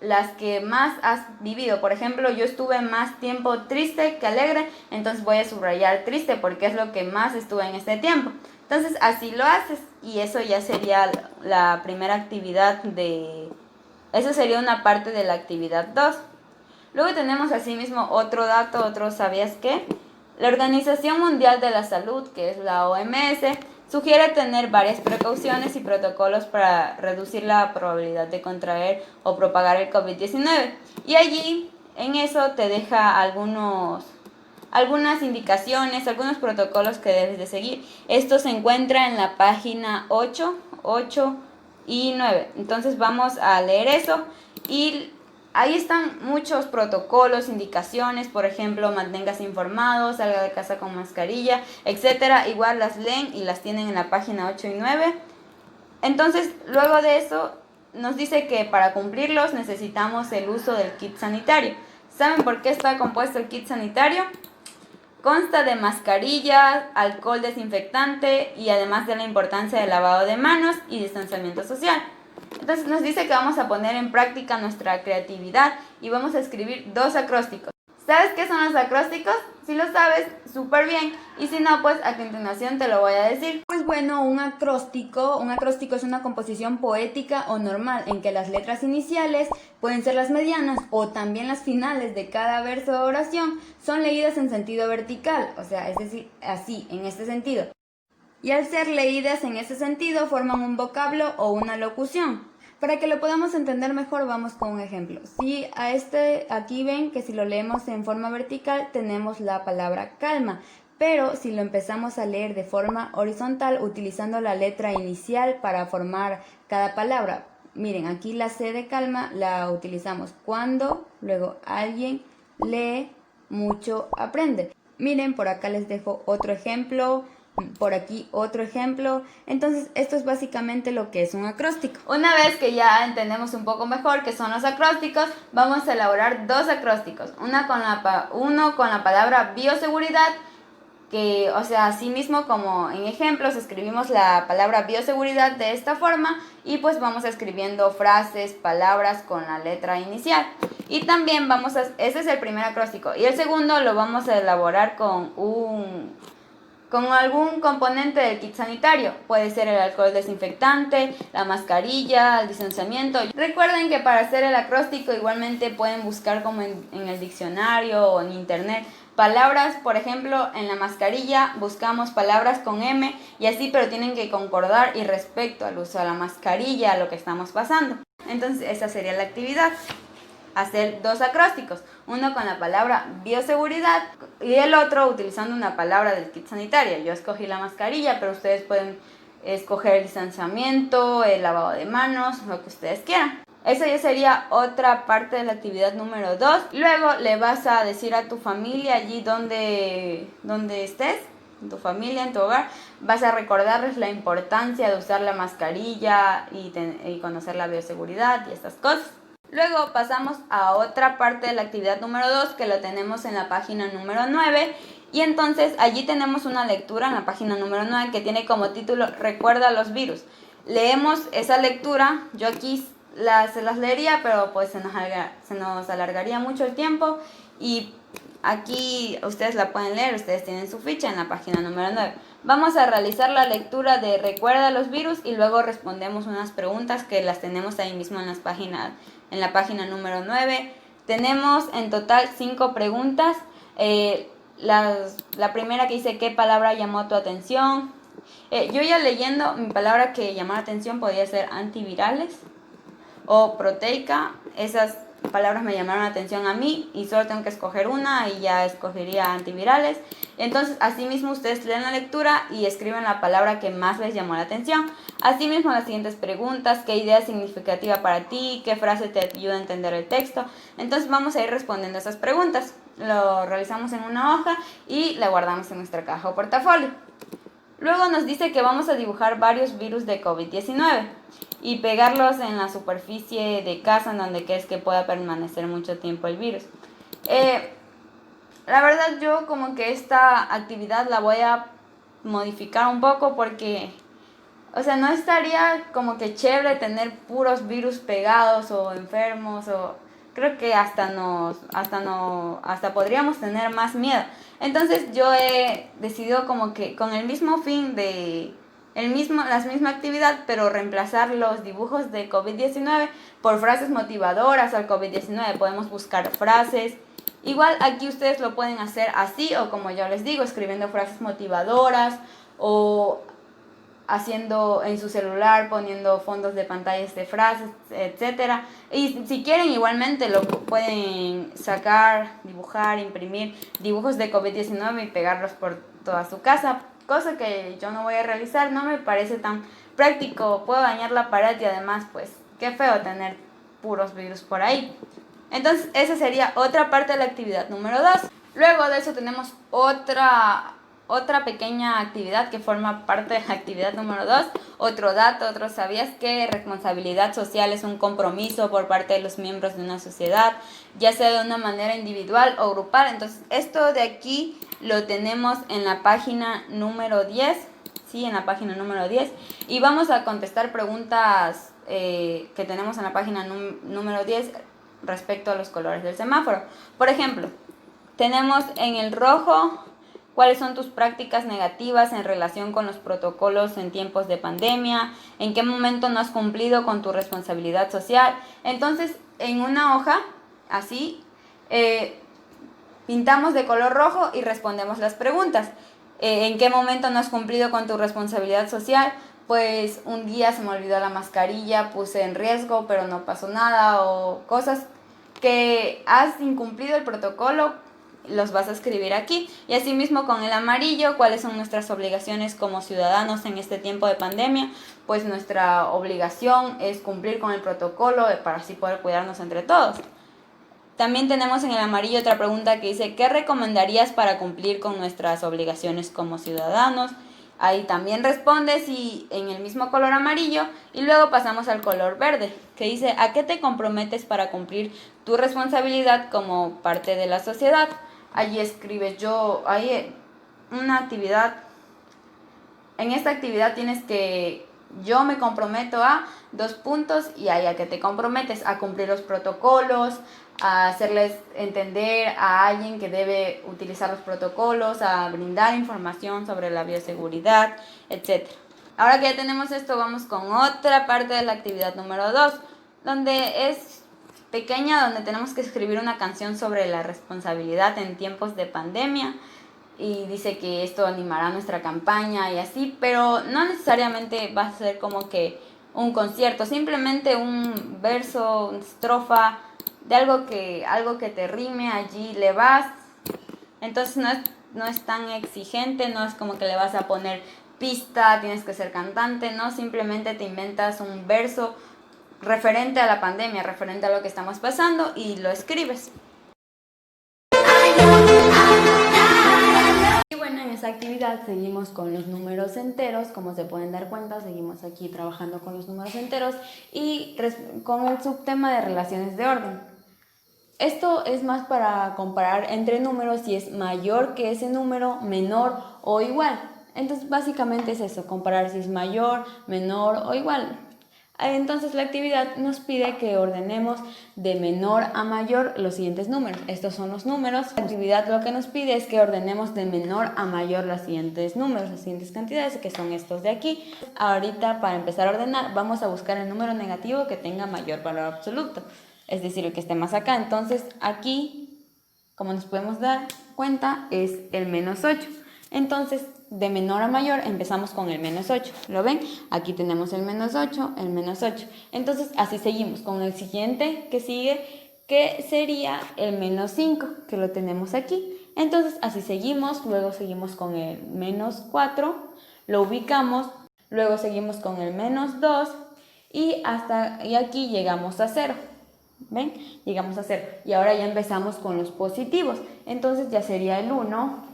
las que más has vivido. Por ejemplo, yo estuve más tiempo triste que alegre, entonces voy a subrayar triste porque es lo que más estuve en este tiempo. Entonces, así lo haces, y eso ya sería la primera actividad Eso sería una parte de la actividad 2. Luego tenemos asimismo otro dato, ¿sabías qué? La Organización Mundial de la Salud, que es la OMS, sugiere tener varias precauciones y protocolos para reducir la probabilidad de contraer o propagar el COVID-19. Y allí, en eso, te deja algunas indicaciones, algunos protocolos que debes de seguir. Esto se encuentra en la página 8 y 9. Entonces vamos a leer eso, y ahí están muchos protocolos, indicaciones. Por ejemplo, manténgase informado, salga de casa con mascarilla, etcétera. Igual las leen y las tienen en la página 8 y 9. Entonces, luego de eso, nos dice que para cumplirlos necesitamos el uso del kit sanitario. ¿Saben por qué está compuesto el kit sanitario? Consta de mascarillas, alcohol desinfectante y además de la importancia del lavado de manos y distanciamiento social. Entonces nos dice que vamos a poner en práctica nuestra creatividad y vamos a escribir 2 acrósticos. ¿Sabes qué son los acrósticos? Si lo sabes, súper bien. Y si no, pues a continuación te lo voy a decir. Pues bueno, un acróstico es una composición poética o normal en que las letras iniciales pueden ser las medianas o también las finales de cada verso de oración son leídas en sentido vertical, o sea, es decir, así, en este sentido. Y al ser leídas en ese sentido forman un vocablo o una locución. Para que lo podamos entender mejor vamos con un ejemplo. Si aquí ven que si lo leemos en forma vertical tenemos la palabra calma, pero si lo empezamos a leer de forma horizontal utilizando la letra inicial para formar cada palabra. Miren, aquí la C de calma la utilizamos cuando, luego alguien lee, mucho aprende. Miren, por acá les dejo otro ejemplo. Por aquí otro ejemplo. Entonces esto es básicamente lo que es un acróstico. Una vez que ya entendemos un poco mejor qué son los acrósticos, vamos a elaborar 2 acrósticos. Uno con la palabra bioseguridad, que, o sea, así mismo como en ejemplos escribimos la palabra bioseguridad de esta forma y pues vamos escribiendo frases, palabras con la letra inicial. Y también ese es el primer acróstico. Y el segundo lo vamos a elaborar con algún componente del kit sanitario. Puede ser el alcohol desinfectante, la mascarilla, el distanciamiento. Recuerden que para hacer el acróstico igualmente pueden buscar como en el diccionario o en internet palabras. Por ejemplo, en la mascarilla buscamos palabras con M y así, pero tienen que concordar y respecto al uso de la mascarilla, a lo que estamos pasando. Entonces esa sería la actividad. Hacer 2 acrósticos, uno con la palabra bioseguridad y el otro utilizando una palabra del kit sanitario. Yo escogí la mascarilla, pero ustedes pueden escoger el distanciamiento, el lavado de manos, lo que ustedes quieran. Esa ya sería otra parte de la actividad número 2. Luego le vas a decir a tu familia allí donde estés, en tu familia, en tu hogar, vas a recordarles la importancia de usar la mascarilla y conocer la bioseguridad y estas cosas. Luego pasamos a otra parte de la actividad número 2 que lo tenemos en la página número 9 y entonces allí tenemos una lectura en la página número 9 que tiene como título Recuerda los virus. Leemos esa lectura, yo aquí se las leería, pero pues se nos alargaría mucho el tiempo y aquí ustedes la pueden leer, ustedes tienen su ficha en la página número 9. Vamos a realizar la lectura de Recuerda los virus y luego respondemos unas preguntas que las tenemos ahí mismo en la página número 9. Tenemos en total 5 preguntas. La primera que dice ¿qué palabra llamó tu atención? Yo ya leyendo, mi palabra que llamó la atención podía ser antivirales o proteica. Esas palabras me llamaron la atención a mí y solo tengo que escoger una y ya escogería antivirales. Entonces, asimismo, ustedes leen la lectura y escriben la palabra que más les llamó la atención. Asimismo, las siguientes preguntas: ¿qué idea es significativa para ti? ¿Qué frase te ayuda a entender el texto? Entonces, vamos a ir respondiendo a esas preguntas. Lo realizamos en una hoja y la guardamos en nuestra caja o portafolio. Luego nos dice que vamos a dibujar varios virus de COVID-19 y pegarlos en la superficie de casa en donde crees que pueda permanecer mucho tiempo el virus. La verdad yo como que esta actividad la voy a modificar un poco porque, o sea, no estaría como que chévere tener puros virus pegados o enfermos, o creo que hasta podríamos tener más miedo. Entonces yo he decidido como que con el mismo fin la misma actividad, pero reemplazar los dibujos de COVID-19 por frases motivadoras al COVID-19. Podemos buscar frases. Igual aquí ustedes lo pueden hacer así o como yo les digo, escribiendo frases motivadoras o haciendo en su celular, poniendo fondos de pantallas de frases, etcétera. Y si quieren igualmente lo pueden sacar, dibujar, imprimir dibujos de COVID-19 y pegarlos por toda su casa, cosa que yo no voy a realizar, no me parece tan práctico, puedo dañar la pared y además pues qué feo tener puros virus por ahí. Entonces esa sería otra parte de la actividad número 2. Luego de eso tenemos otra otra pequeña actividad que forma parte de la actividad número 2, otro dato, ¿sabías que responsabilidad social es un compromiso por parte de los miembros de una sociedad, ya sea de una manera individual o grupal? Entonces, esto de aquí lo tenemos en la página número 10, ¿sí? En la página número 10, y vamos a contestar preguntas que tenemos en la página número 10 respecto a los colores del semáforo. Por ejemplo, tenemos en el rojo: ¿cuáles son tus prácticas negativas en relación con los protocolos en tiempos de pandemia? ¿En qué momento no has cumplido con tu responsabilidad social? Entonces, en una hoja, así, pintamos de color rojo y respondemos las preguntas. ¿En qué momento no has cumplido con tu responsabilidad social? Pues un día se me olvidó la mascarilla, puse en riesgo, pero no pasó nada, o cosas que has incumplido el protocolo, los vas a escribir aquí. Y asimismo con el amarillo, ¿cuáles son nuestras obligaciones como ciudadanos en este tiempo de pandemia? Pues nuestra obligación es cumplir con el protocolo para así poder cuidarnos entre todos. También tenemos en el amarillo otra pregunta que dice: ¿qué recomendarías para cumplir con nuestras obligaciones como ciudadanos? Ahí también respondes y en el mismo color amarillo, y luego pasamos al color verde, que dice: ¿a qué te comprometes para cumplir tu responsabilidad como parte de la sociedad? Allí escribes ahí una actividad. En esta actividad tienes que: yo me comprometo a dos puntos, y ahí a qué te comprometes: a cumplir los protocolos, a hacerles entender a alguien que debe utilizar los protocolos, a brindar información sobre la bioseguridad, etc. Ahora que ya tenemos esto, vamos con otra parte de la actividad número 2, donde es pequeña, donde tenemos que escribir una canción sobre la responsabilidad en tiempos de pandemia. Y dice que esto animará nuestra campaña y así, pero no necesariamente va a ser como que un concierto, simplemente un verso, una estrofa de algo que te rime, allí le vas. Entonces no es tan exigente, no es como que le vas a poner pista, tienes que ser cantante, no, simplemente te inventas un verso referente a la pandemia, referente a lo que estamos pasando, y lo escribes. Y bueno, en esa actividad seguimos con los números enteros. Como se pueden dar cuenta, seguimos aquí trabajando con los números enteros y con el subtema de relaciones de orden. Esto es más para comparar entre números si es mayor que ese número, menor o igual. Entonces básicamente es eso, comparar si es mayor, menor o igual. Entonces la actividad nos pide que ordenemos de menor a mayor los siguientes números. Estos son los números. La actividad lo que nos pide es que ordenemos de menor a mayor los siguientes números, las siguientes cantidades, que son estos de aquí. Ahorita, para empezar a ordenar, vamos a buscar el número negativo que tenga mayor valor absoluto, es decir, el que esté más acá. Entonces aquí, como nos podemos dar cuenta, es el menos 8. Entonces, de menor a mayor empezamos con el menos 8. ¿Lo ven? Aquí tenemos el menos 8, el menos 8. Entonces, así seguimos con el siguiente que sigue, que sería el menos 5, que lo tenemos aquí. Entonces, así seguimos. Luego seguimos con el menos 4, lo ubicamos. Luego seguimos con el menos 2 y aquí llegamos a 0. ¿Ven? Llegamos a 0. Y ahora ya empezamos con los positivos. Entonces ya sería el 1.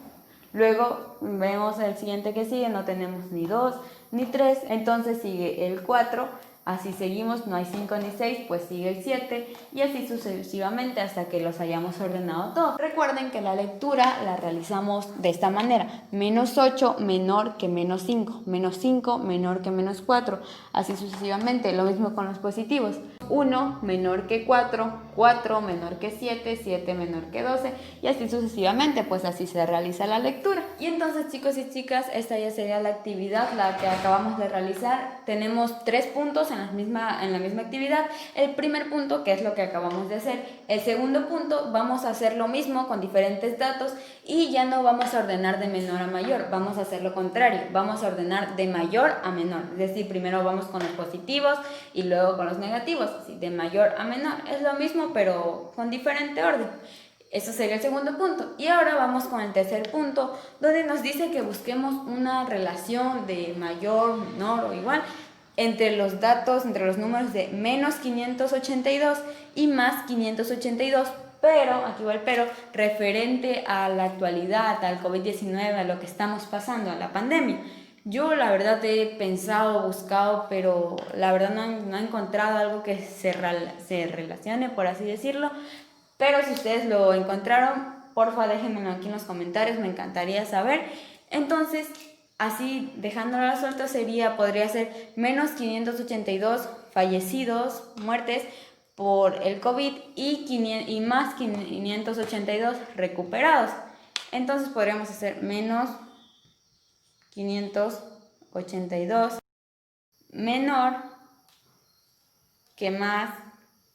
Luego vemos el siguiente que sigue, no tenemos ni 2 ni 3, entonces sigue el 4, así seguimos, no hay 5 ni 6, pues sigue el 7 y así sucesivamente hasta que los hayamos ordenado todos. Recuerden que la lectura la realizamos de esta manera: menos 8 menor que menos 5, menos 5 menor que menos 4, así sucesivamente. Lo mismo con los positivos: 1 menor que 4, 4 menor que 7, 7 menor que 12 y así sucesivamente. Pues así se realiza la lectura. Y entonces, chicos y chicas, esta ya sería la actividad, la que acabamos de realizar. Tenemos 3 puntos en la misma actividad. El primer punto, que es lo que acabamos de hacer. El segundo punto, vamos a hacer lo mismo con diferentes datos y ya no vamos a ordenar de menor a mayor, vamos a hacer lo contrario, vamos a ordenar de mayor a menor. Es decir, primero vamos con los positivos y luego con los negativos, así, de mayor a menor. Es lo mismo pero con diferente orden. Eso sería el segundo punto. Y ahora vamos con el tercer punto, donde nos dice que busquemos una relación de mayor, menor o igual entre los datos, entre los números de menos 582 y más 582, pero, aquí va el pero, referente a la actualidad, al COVID-19, a lo que estamos pasando, a la pandemia. Yo la verdad he pensado, buscado, pero la verdad no he encontrado algo que se relacione, por así decirlo. Pero si ustedes lo encontraron, porfa déjenmelo aquí en los comentarios, me encantaría saber. Entonces, así dejándolo suelto podría ser menos 582 fallecidos, muertes por el COVID y más 582 recuperados. Entonces podríamos hacer menos 582 menor que más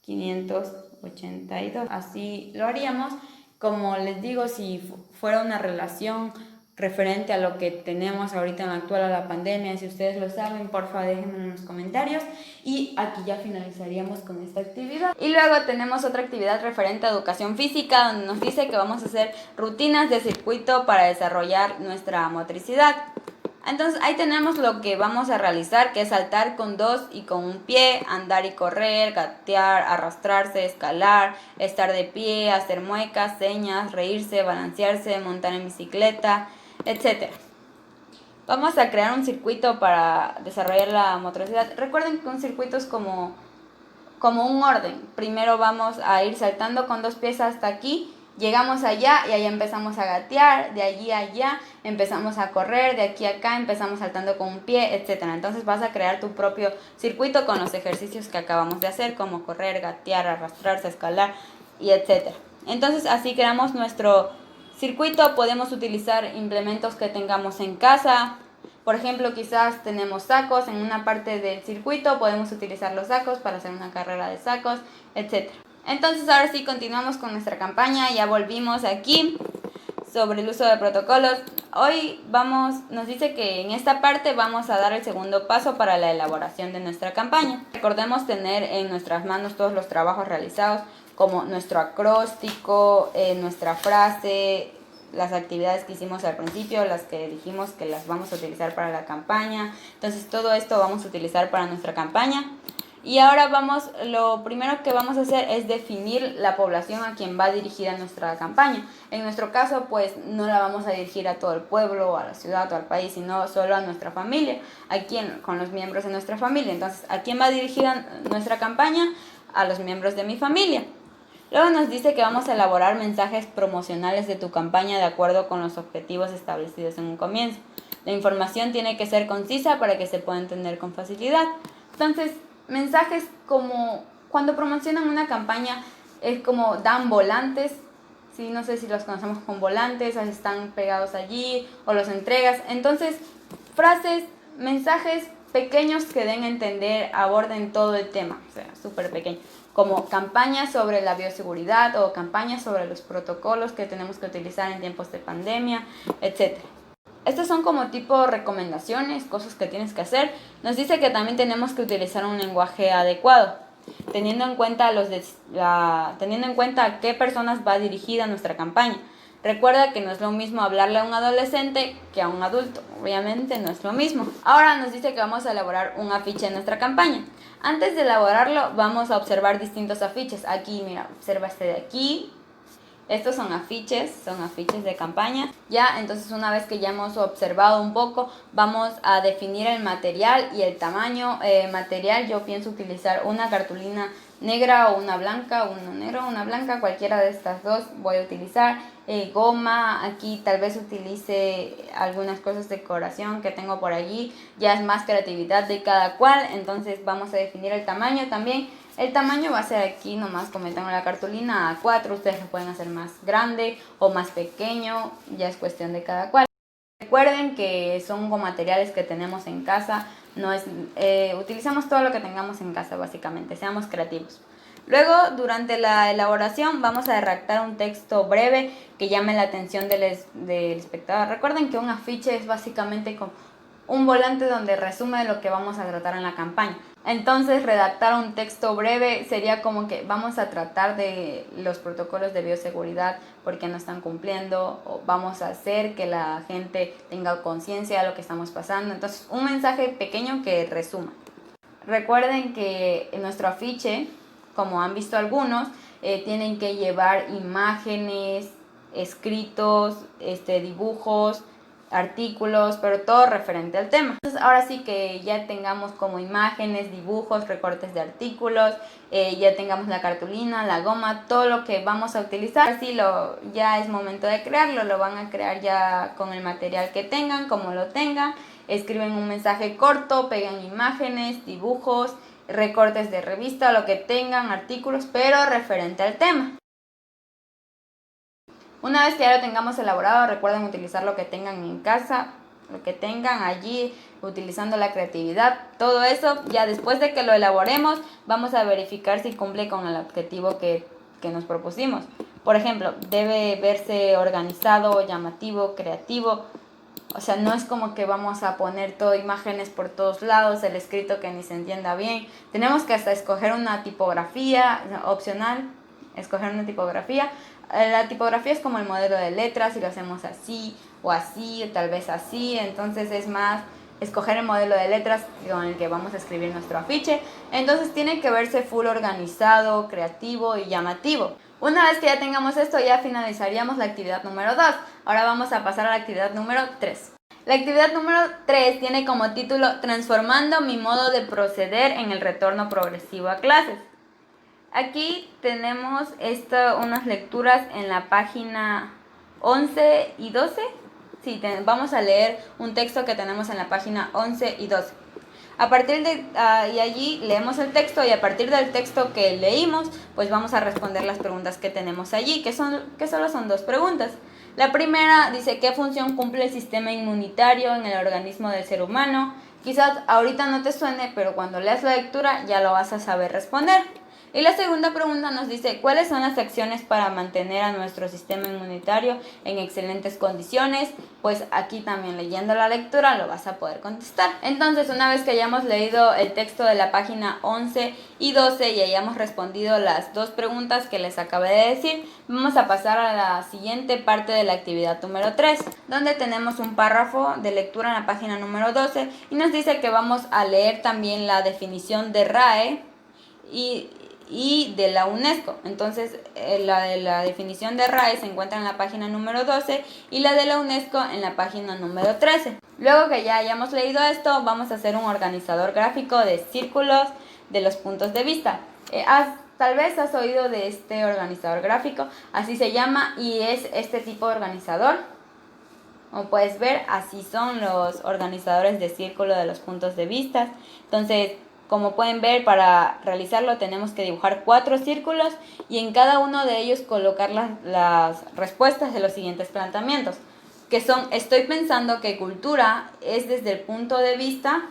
582. Así lo haríamos. Como les digo, si fuera una relación referente a lo que tenemos ahorita en la actual a la pandemia, si ustedes lo saben, porfa déjenme en los comentarios. Y aquí ya finalizaríamos con esta actividad. Y luego tenemos otra actividad referente a educación física, donde nos dice que vamos a hacer rutinas de circuito para desarrollar nuestra motricidad. Entonces ahí tenemos lo que vamos a realizar, que es saltar con 2 y con un pie, andar y correr, gatear, arrastrarse, escalar, estar de pie, hacer muecas, señas, reírse, balancearse, montar en bicicleta, etc. Vamos a crear un circuito para desarrollar la motricidad. Recuerden que un circuito es como un orden. Primero vamos a ir saltando con 2 pies hasta aquí. Llegamos allá y allá empezamos a gatear, de allí a allá empezamos a correr, de aquí a acá empezamos saltando con un pie, etc. Entonces vas a crear tu propio circuito con los ejercicios que acabamos de hacer, como correr, gatear, arrastrarse, escalar y etc. Entonces así creamos nuestro circuito. Podemos utilizar implementos que tengamos en casa. Por ejemplo, quizás tenemos sacos en una parte del circuito, podemos utilizar los sacos para hacer una carrera de sacos, etc. Entonces ahora sí continuamos con nuestra campaña, ya volvimos aquí sobre el uso de protocolos. Hoy nos dice que en esta parte vamos a dar el segundo paso para la elaboración de nuestra campaña. Recordemos tener en nuestras manos todos los trabajos realizados, como nuestro acróstico, nuestra frase, las actividades que hicimos al principio, las que dijimos que las vamos a utilizar para la campaña. Entonces todo esto vamos a utilizar para nuestra campaña. Y ahora lo primero que vamos a hacer es definir la población a quien va dirigida nuestra campaña. En nuestro caso, pues no la vamos a dirigir a todo el pueblo, a la ciudad o al país, sino solo a nuestra familia, con los miembros de nuestra familia. Entonces, ¿a quién va dirigida nuestra campaña? A los miembros de mi familia. Luego nos dice que vamos a elaborar mensajes promocionales de tu campaña de acuerdo con los objetivos establecidos en un comienzo. La información tiene que ser concisa para que se pueda entender con facilidad. Entonces, mensajes como cuando promocionan una campaña es como dan volantes, ¿sí? No sé si los conocemos con volantes, están pegados allí o los entregas. Entonces, frases, mensajes pequeños que den a entender, aborden todo el tema, o sea, súper pequeño, como campañas sobre la bioseguridad o campañas sobre los protocolos que tenemos que utilizar en tiempos de pandemia, etc. Estas son como tipo recomendaciones, cosas que tienes que hacer. Nos dice que también tenemos que utilizar un lenguaje adecuado, teniendo en cuenta a qué personas va dirigida nuestra campaña. Recuerda que no es lo mismo hablarle a un adolescente que a un adulto. Obviamente no es lo mismo. Ahora nos dice que vamos a elaborar un afiche en nuestra campaña. Antes de elaborarlo vamos a observar distintos afiches. Aquí, mira, observa este de aquí. Estos son afiches de campaña. Ya, entonces una vez que ya hemos observado un poco, vamos a definir el material y el tamaño. Material, yo pienso utilizar una cartulina negra o una blanca, uno negro o una blanca, cualquiera de estas dos voy a utilizar. Goma, aquí tal vez utilice algunas cosas de decoración que tengo por allí, ya es más creatividad de cada cual. Entonces vamos a definir el tamaño también. El tamaño va a ser aquí nomás, como tengo la cartulina A4, ustedes lo pueden hacer más grande o más pequeño, ya es cuestión de cada cual. Recuerden que son con materiales que tenemos en casa, utilizamos todo lo que tengamos en casa básicamente, seamos creativos. Luego, durante la elaboración, vamos a redactar un texto breve que llame la atención del espectador. Recuerden que un afiche es básicamente como un volante donde resume lo que vamos a tratar en la campaña. Entonces, redactar un texto breve sería como que vamos a tratar de los protocolos de bioseguridad porque no están cumpliendo, o vamos a hacer que la gente tenga conciencia de lo que estamos pasando. Entonces, un mensaje pequeño que resuma. Recuerden que en nuestro afiche como han visto algunos, tienen que llevar imágenes, escritos, dibujos, artículos, pero todo referente al tema. Entonces ahora sí que ya tengamos como imágenes, dibujos, recortes de artículos, ya tengamos la cartulina, la goma, todo lo que vamos a utilizar. Así ya es momento de crearlo, lo van a crear ya con el material que tengan, como lo tengan. Escriben un mensaje corto, pegan imágenes, dibujos, recortes de revista, lo que tengan, artículos, pero referente al tema. Una vez que ya lo tengamos elaborado, recuerden utilizar lo que tengan en casa, lo que tengan allí, utilizando la creatividad. Todo eso, ya después de que lo elaboremos, vamos a verificar si cumple con el objetivo que nos propusimos. Por ejemplo, debe verse organizado, llamativo, creativo. O sea, no es como que vamos a poner todo imágenes por todos lados, el escrito que ni se entienda bien. Tenemos que hasta escoger una tipografía opcional, escoger una tipografía. La tipografía es como el modelo de letras, si lo hacemos así o así, o tal vez así. Entonces es más escoger el modelo de letras con el que vamos a escribir nuestro afiche. Entonces tiene que verse full organizado, creativo y llamativo. Una vez que ya tengamos esto, ya finalizaríamos la actividad número 2. Ahora vamos a pasar a la actividad número 3. La actividad número 3 tiene como título Transformando mi modo de proceder en el retorno progresivo a clases. Aquí tenemos unas lecturas en la página 11 y 12. Sí, vamos a leer un texto que tenemos en la página 11 y 12. A partir de y allí leemos el texto, y a partir del texto que leímos, pues vamos a responder las preguntas que tenemos allí, que solo son 2 preguntas. La primera dice: ¿qué función cumple el sistema inmunitario en el organismo del ser humano? Quizás ahorita no te suene, pero cuando leas la lectura ya lo vas a saber responder. Y la segunda pregunta nos dice: ¿cuáles son las acciones para mantener a nuestro sistema inmunitario en excelentes condiciones? Pues aquí también, leyendo la lectura, lo vas a poder contestar. Entonces, una vez que hayamos leído el texto de la página 11 y 12 y hayamos respondido las 2 preguntas que les acabé de decir, vamos a pasar a la siguiente parte de la actividad número 3, donde tenemos un párrafo de lectura en la página número 12 y nos dice que vamos a leer también la definición de RAE y de la UNESCO. Entonces la de la definición de RAE se encuentra en la página número 12 y la de la UNESCO en la página número 13. Luego que ya hayamos leído esto, vamos a hacer un organizador gráfico de círculos de los puntos de vista. Tal vez has oído de este organizador gráfico, así se llama, y es este tipo de organizador. Como puedes ver, así son los organizadores de círculo de los puntos de vista. Entonces, como pueden ver, para realizarlo tenemos que dibujar 4 círculos y en cada uno de ellos colocar las respuestas de los siguientes planteamientos, que son: estoy pensando que cultura es desde el punto de vista,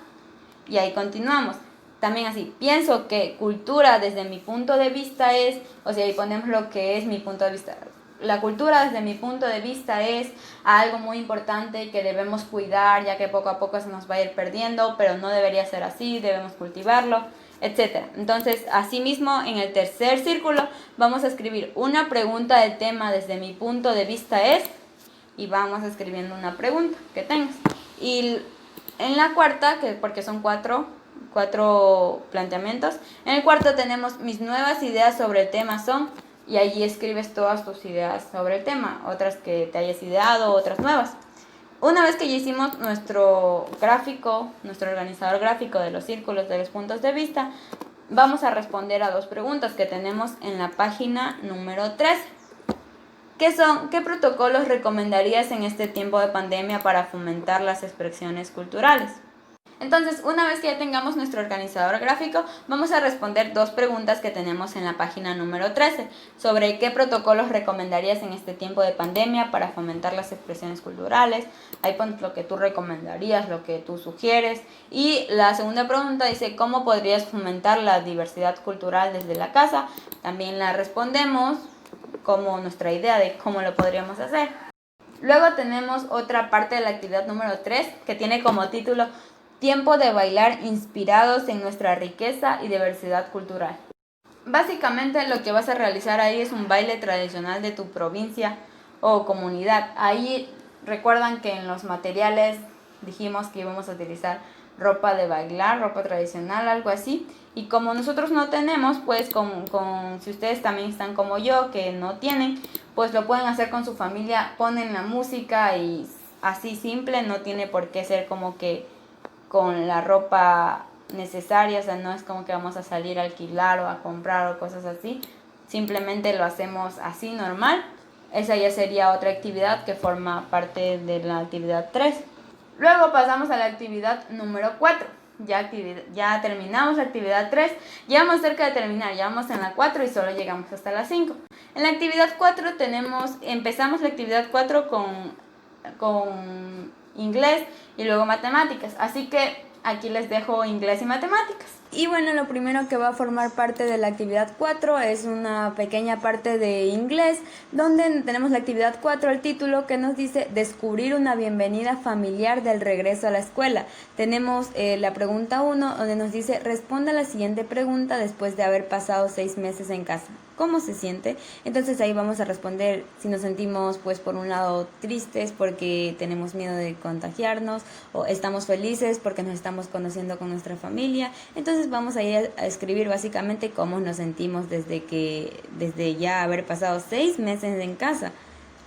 y ahí continuamos. También así, pienso que cultura desde mi punto de vista es, o sea, ahí ponemos lo que es mi punto de vista. La cultura desde mi punto de vista es algo muy importante que debemos cuidar, ya que poco a poco se nos va a ir perdiendo, pero no debería ser así, debemos cultivarlo, etc. Entonces, asimismo, en el tercer círculo vamos a escribir una pregunta del tema desde mi punto de vista es, y vamos escribiendo una pregunta que tengas. Y en la cuarta, porque son cuatro planteamientos, en el cuarto tenemos mis nuevas ideas sobre el tema son, y allí escribes todas tus ideas sobre el tema, otras que te hayas ideado, otras nuevas. Una vez que ya hicimos nuestro gráfico, nuestro organizador gráfico de los círculos de los puntos de vista, vamos a responder a 2 preguntas que tenemos en la página número 13. ¿Qué son? ¿Qué protocolos recomendarías en este tiempo de pandemia para fomentar las expresiones culturales? Entonces, una vez que ya tengamos nuestro organizador gráfico, vamos a responder 2 preguntas que tenemos en la página número 13 sobre qué protocolos recomendarías en este tiempo de pandemia para fomentar las expresiones culturales. Ahí pones lo que tú recomendarías, lo que tú sugieres. Y la segunda pregunta dice: ¿cómo podrías fomentar la diversidad cultural desde la casa? También la respondemos como nuestra idea de cómo lo podríamos hacer. Luego tenemos otra parte de la actividad número 3 que tiene como título Tiempo de bailar inspirados en nuestra riqueza y diversidad cultural. Básicamente lo que vas a realizar ahí es un baile tradicional de tu provincia o comunidad. Ahí recuerdan que en los materiales dijimos que íbamos a utilizar ropa de bailar, ropa tradicional, algo así. Y como nosotros no tenemos, pues si ustedes también están como yo, que no tienen, pues lo pueden hacer con su familia, ponen la música y así simple, no tiene por qué ser como que con la ropa necesaria, o sea, no es como que vamos a salir a alquilar o a comprar o cosas así, simplemente lo hacemos así normal. Esa ya sería otra actividad que forma parte de la actividad 3. Luego pasamos a la actividad número 4. Ya terminamos la actividad 3, ya vamos cerca de terminar, ya vamos en la 4 y solo llegamos hasta la 5. En la actividad 4 empezamos la actividad 4 con inglés y luego matemáticas, así que aquí les dejo inglés y matemáticas. Y bueno, lo primero que va a formar parte de la actividad 4 es una pequeña parte de inglés, donde tenemos la actividad 4, el título que nos dice descubrir una bienvenida familiar del regreso a la escuela. Tenemos la pregunta 1, donde nos dice responda la siguiente pregunta después de haber pasado 6 meses en casa. ¿Cómo se siente? Entonces ahí vamos a responder si nos sentimos, pues, por un lado tristes porque tenemos miedo de contagiarnos, o estamos felices porque nos estamos conociendo con nuestra familia. Entonces vamos a ir a escribir básicamente cómo nos sentimos desde ya haber pasado 6 meses en casa.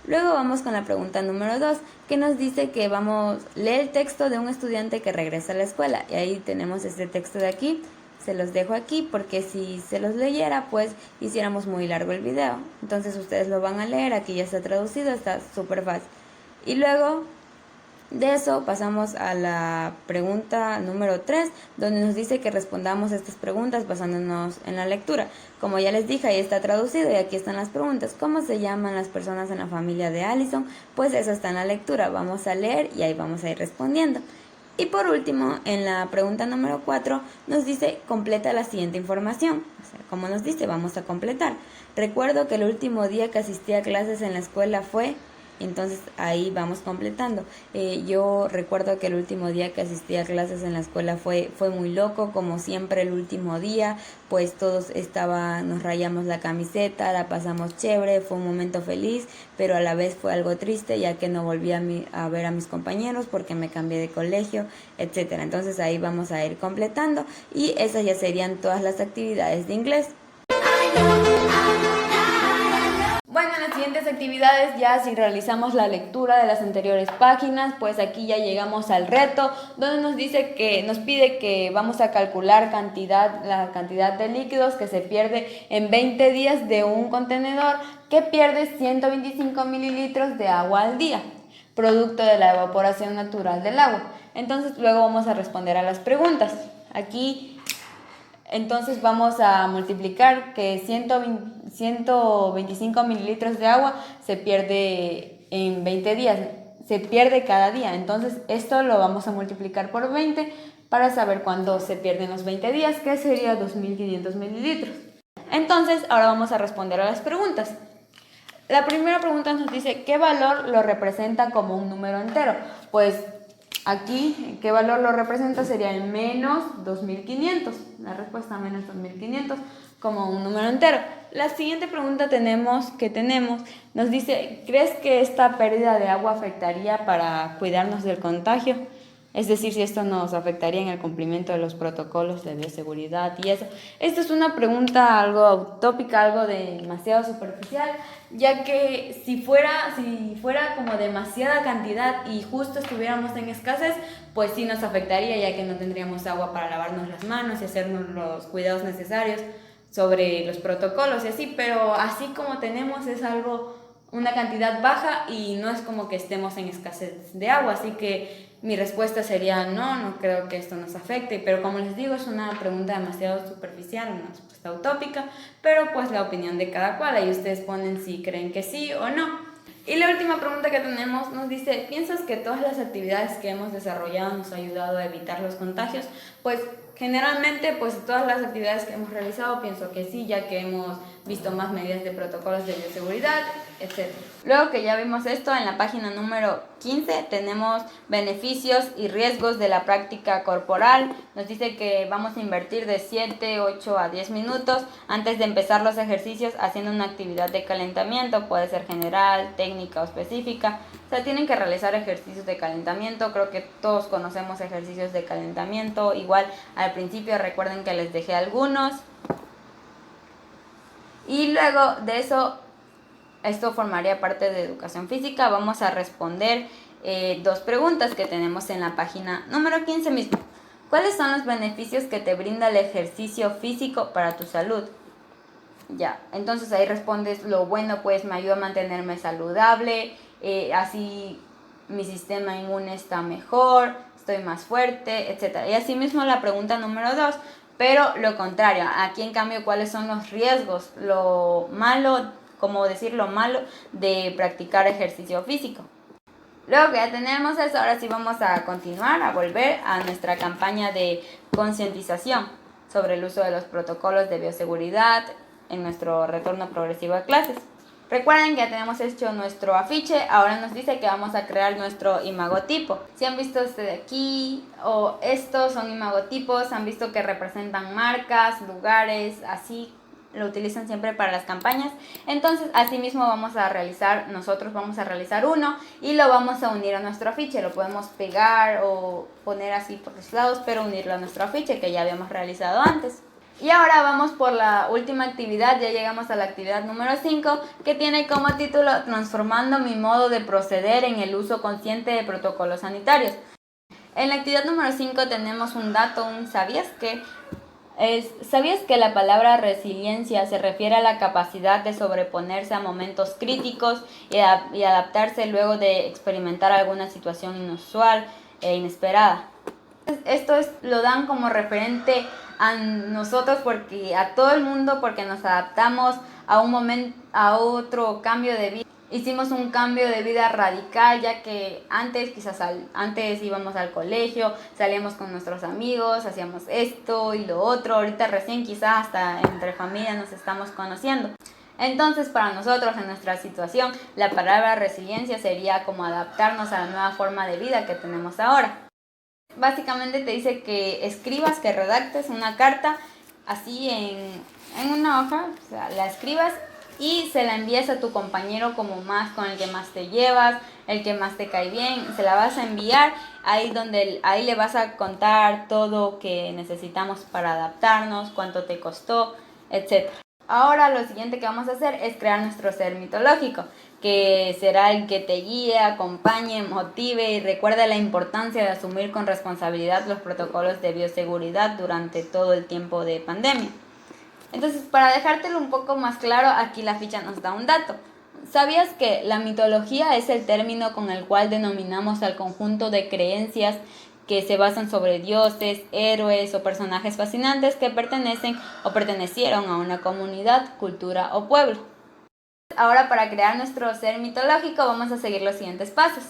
Luego vamos con la pregunta número 2, que nos dice que vamos a leer el texto de un estudiante que regresa a la escuela. Y ahí tenemos este texto de aquí. Se los dejo aquí porque si se los leyera, pues hiciéramos muy largo el video. Entonces ustedes lo van a leer, aquí ya está traducido, está súper fácil. Y luego de eso pasamos a la pregunta número 3, donde nos dice que respondamos estas preguntas basándonos en la lectura. Como ya les dije, ahí está traducido y aquí están las preguntas. ¿Cómo se llaman las personas en la familia de Allison? Pues eso está en la lectura. Vamos a leer y ahí vamos a ir respondiendo. Y por último, en la pregunta número 4 nos dice completa la siguiente información. O sea, como nos dice, vamos a completar. Recuerdo que el último día que asistí a clases en la escuela fue... Entonces ahí vamos completando. Yo recuerdo que el último día que asistí a clases en la escuela fue muy loco, como siempre el último día, pues todos nos rayamos la camiseta, la pasamos chévere, fue un momento feliz, pero a la vez fue algo triste ya que no volví a ver a mis compañeros porque me cambié de colegio, etcétera. Entonces ahí vamos a ir completando y esas ya serían todas las actividades de inglés. Bueno, en las siguientes actividades ya si realizamos la lectura de las anteriores páginas, pues aquí ya llegamos al reto donde nos pide que vamos a calcular la cantidad de líquidos que se pierde en 20 días de un contenedor que pierde 125 mililitros de agua al día, producto de la evaporación natural del agua. Entonces luego vamos a responder a las preguntas. Aquí entonces vamos a multiplicar que 125 mililitros de agua se pierde en 20 días, se pierde cada día. Entonces esto lo vamos a multiplicar por 20 para saber cuándo se pierden los 20 días, que sería 2.500 mililitros. Entonces ahora vamos a responder a las preguntas. La primera pregunta nos dice, ¿qué valor lo representa como un número entero? Pues aquí, ¿qué valor lo representa? Sería el menos 2.500. La respuesta menos 2.500 como un número entero. La siguiente pregunta nos dice, ¿crees que esta pérdida de agua afectaría para cuidarnos del contagio? Es decir, si esto nos afectaría en el cumplimiento de los protocolos de bioseguridad y eso. Esta es una pregunta algo utópica, algo demasiado superficial, ya que si fuera como demasiada cantidad y justo estuviéramos en escasez, pues sí nos afectaría, ya que no tendríamos agua para lavarnos las manos y hacernos los cuidados necesarios sobre los protocolos y así, pero así como tenemos es una cantidad baja y no es como que estemos en escasez de agua, así que mi respuesta sería no creo que esto nos afecte, pero como les digo es una pregunta demasiado superficial, una respuesta utópica, pero pues la opinión de cada cual, ahí ustedes ponen si creen que sí o no. Y la última pregunta que tenemos nos dice, ¿piensas que todas las actividades que hemos desarrollado nos han ayudado a evitar los contagios? Pues generalmente, pues todas las actividades que hemos realizado pienso que sí, ya que hemos visto más medidas de protocolos de bioseguridad, etc. Luego que ya vimos esto, en la página número 15 tenemos beneficios y riesgos de la práctica corporal. Nos dice que vamos a invertir de 7, 8 a 10 minutos antes de empezar los ejercicios haciendo una actividad de calentamiento, puede ser general, técnica o específica. O sea, tienen que realizar ejercicios de calentamiento. Creo que todos conocemos ejercicios de calentamiento. Igual al principio recuerden que les dejé algunos. Y luego de eso, esto formaría parte de educación física. Vamos a responder 2 preguntas que tenemos en la página número 15 mismo. ¿Cuáles son los beneficios que te brinda el ejercicio físico para tu salud? Ya, entonces ahí respondes lo bueno, pues me ayuda a mantenerme saludable, así mi sistema inmune está mejor, estoy más fuerte, etc. Y así mismo la pregunta número 2, pero lo contrario, aquí en cambio, ¿cuáles son los riesgos? Lo malo, como decir lo malo de practicar ejercicio físico. Luego que ya tenemos eso, ahora sí vamos a continuar, a volver a nuestra campaña de concientización sobre el uso de los protocolos de bioseguridad en nuestro retorno progresivo a clases. Recuerden que ya tenemos hecho nuestro afiche, ahora nos dice que vamos a crear nuestro imagotipo. Si han visto este de aquí o estos son imagotipos, han visto que representan marcas, lugares, así lo utilizan siempre para las campañas. Entonces así mismo nosotros vamos a realizar uno y lo vamos a unir a nuestro afiche. Lo podemos pegar o poner así por los lados, pero unirlo a nuestro afiche que ya habíamos realizado antes. Y ahora vamos por la última actividad, ya llegamos a la actividad número 5, que tiene como título Transformando mi modo de proceder en el uso consciente de protocolos sanitarios. En la actividad número 5 tenemos un dato, ¿Sabías que la palabra resiliencia se refiere a la capacidad de sobreponerse a momentos críticos y adaptarse luego de experimentar alguna situación inusual e inesperada? Lo dan como referente a nosotros porque a todo el mundo, porque nos adaptamos a otro cambio de vida. Hicimos un cambio de vida radical, ya que antes íbamos al colegio, salíamos con nuestros amigos, hacíamos esto y lo otro. Ahorita recién quizás hasta entre familia nos estamos conociendo. Entonces para nosotros en nuestra situación la palabra resiliencia sería como adaptarnos a la nueva forma de vida que tenemos ahora. Básicamente te dice que escribas, que redactes una carta así en una hoja, o sea, la escribas y se la envías a tu compañero con el que más te llevas, el que más te cae bien, se la vas a enviar ahí le vas a contar todo que necesitamos para adaptarnos, cuánto te costó, etc. Ahora lo siguiente que vamos a hacer es crear nuestro ser mitológico, que será el que te guíe, acompañe, motive y recuerde la importancia de asumir con responsabilidad los protocolos de bioseguridad durante todo el tiempo de pandemia. Entonces, para dejártelo un poco más claro, aquí la ficha nos da un dato. ¿Sabías que la mitología es el término con el cual denominamos al conjunto de creencias que se basan sobre dioses, héroes o personajes fascinantes que pertenecen o pertenecieron a una comunidad, cultura o pueblo? Ahora, para crear nuestro ser mitológico, vamos a seguir los siguientes pasos.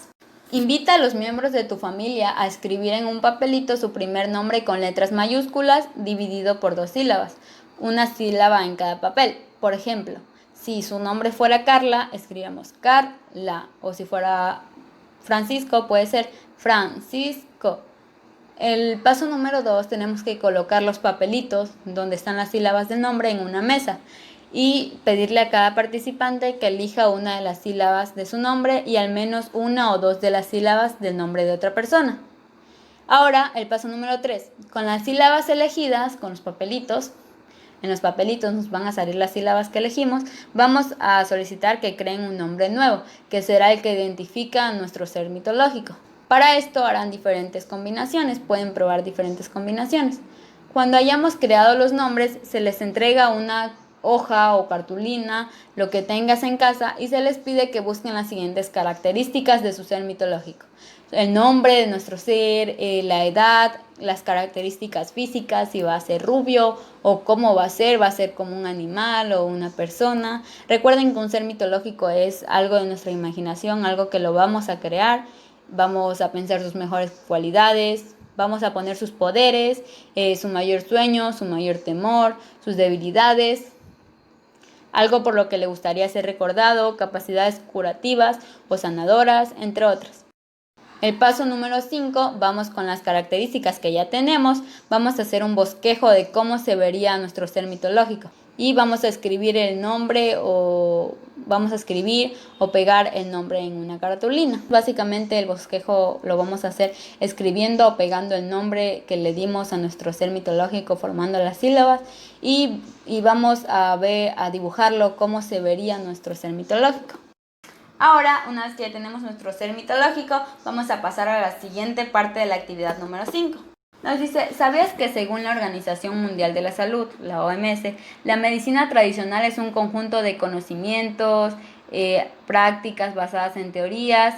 Invita a los miembros de tu familia a escribir en un papelito su primer nombre con letras mayúsculas dividido por 2 sílabas, una sílaba en cada papel. Por ejemplo, si su nombre fuera Carla, escribamos Carla, o si fuera Francisco, puede ser Francisco. El paso número 2, tenemos que colocar los papelitos donde están las sílabas del nombre en una mesa y pedirle a cada participante que elija una de las sílabas de su nombre y al menos una o 2 de las sílabas del nombre de otra persona. Ahora, el paso número 3, con las sílabas elegidas, con los papelitos, en los papelitos nos van a salir las sílabas que elegimos, vamos a solicitar que creen un nombre nuevo, que será el que identifica a nuestro ser mitológico. Para esto harán diferentes combinaciones, pueden probar diferentes combinaciones. Cuando hayamos creado los nombres, se les entrega una hoja o cartulina, lo que tengas en casa, y se les pide que busquen las siguientes características de su ser mitológico. El nombre de nuestro ser, la edad, las características físicas, si va a ser rubio o cómo va a ser como un animal o una persona. Recuerden que un ser mitológico es algo de nuestra imaginación, algo que lo vamos a crear, vamos a pensar sus mejores cualidades, vamos a poner sus poderes, su mayor sueño, su mayor temor, sus debilidades, algo por lo que le gustaría ser recordado, capacidades curativas o sanadoras, entre otras. El paso número 5, vamos con las características que ya tenemos, vamos a hacer un bosquejo de cómo se vería nuestro ser mitológico. y vamos a escribir el nombre o vamos a escribir o pegar el nombre en una cartulina. Básicamente el bosquejo lo vamos a hacer escribiendo o pegando el nombre que le dimos a nuestro ser mitológico, formando las sílabas y vamos a dibujarlo cómo se vería nuestro ser mitológico. Ahora, una vez que ya tenemos nuestro ser mitológico, vamos a pasar a la siguiente parte de la actividad número 5. Nos dice, ¿sabías que según la Organización Mundial de la Salud, la OMS, la medicina tradicional es un conjunto de conocimientos, prácticas basadas en teorías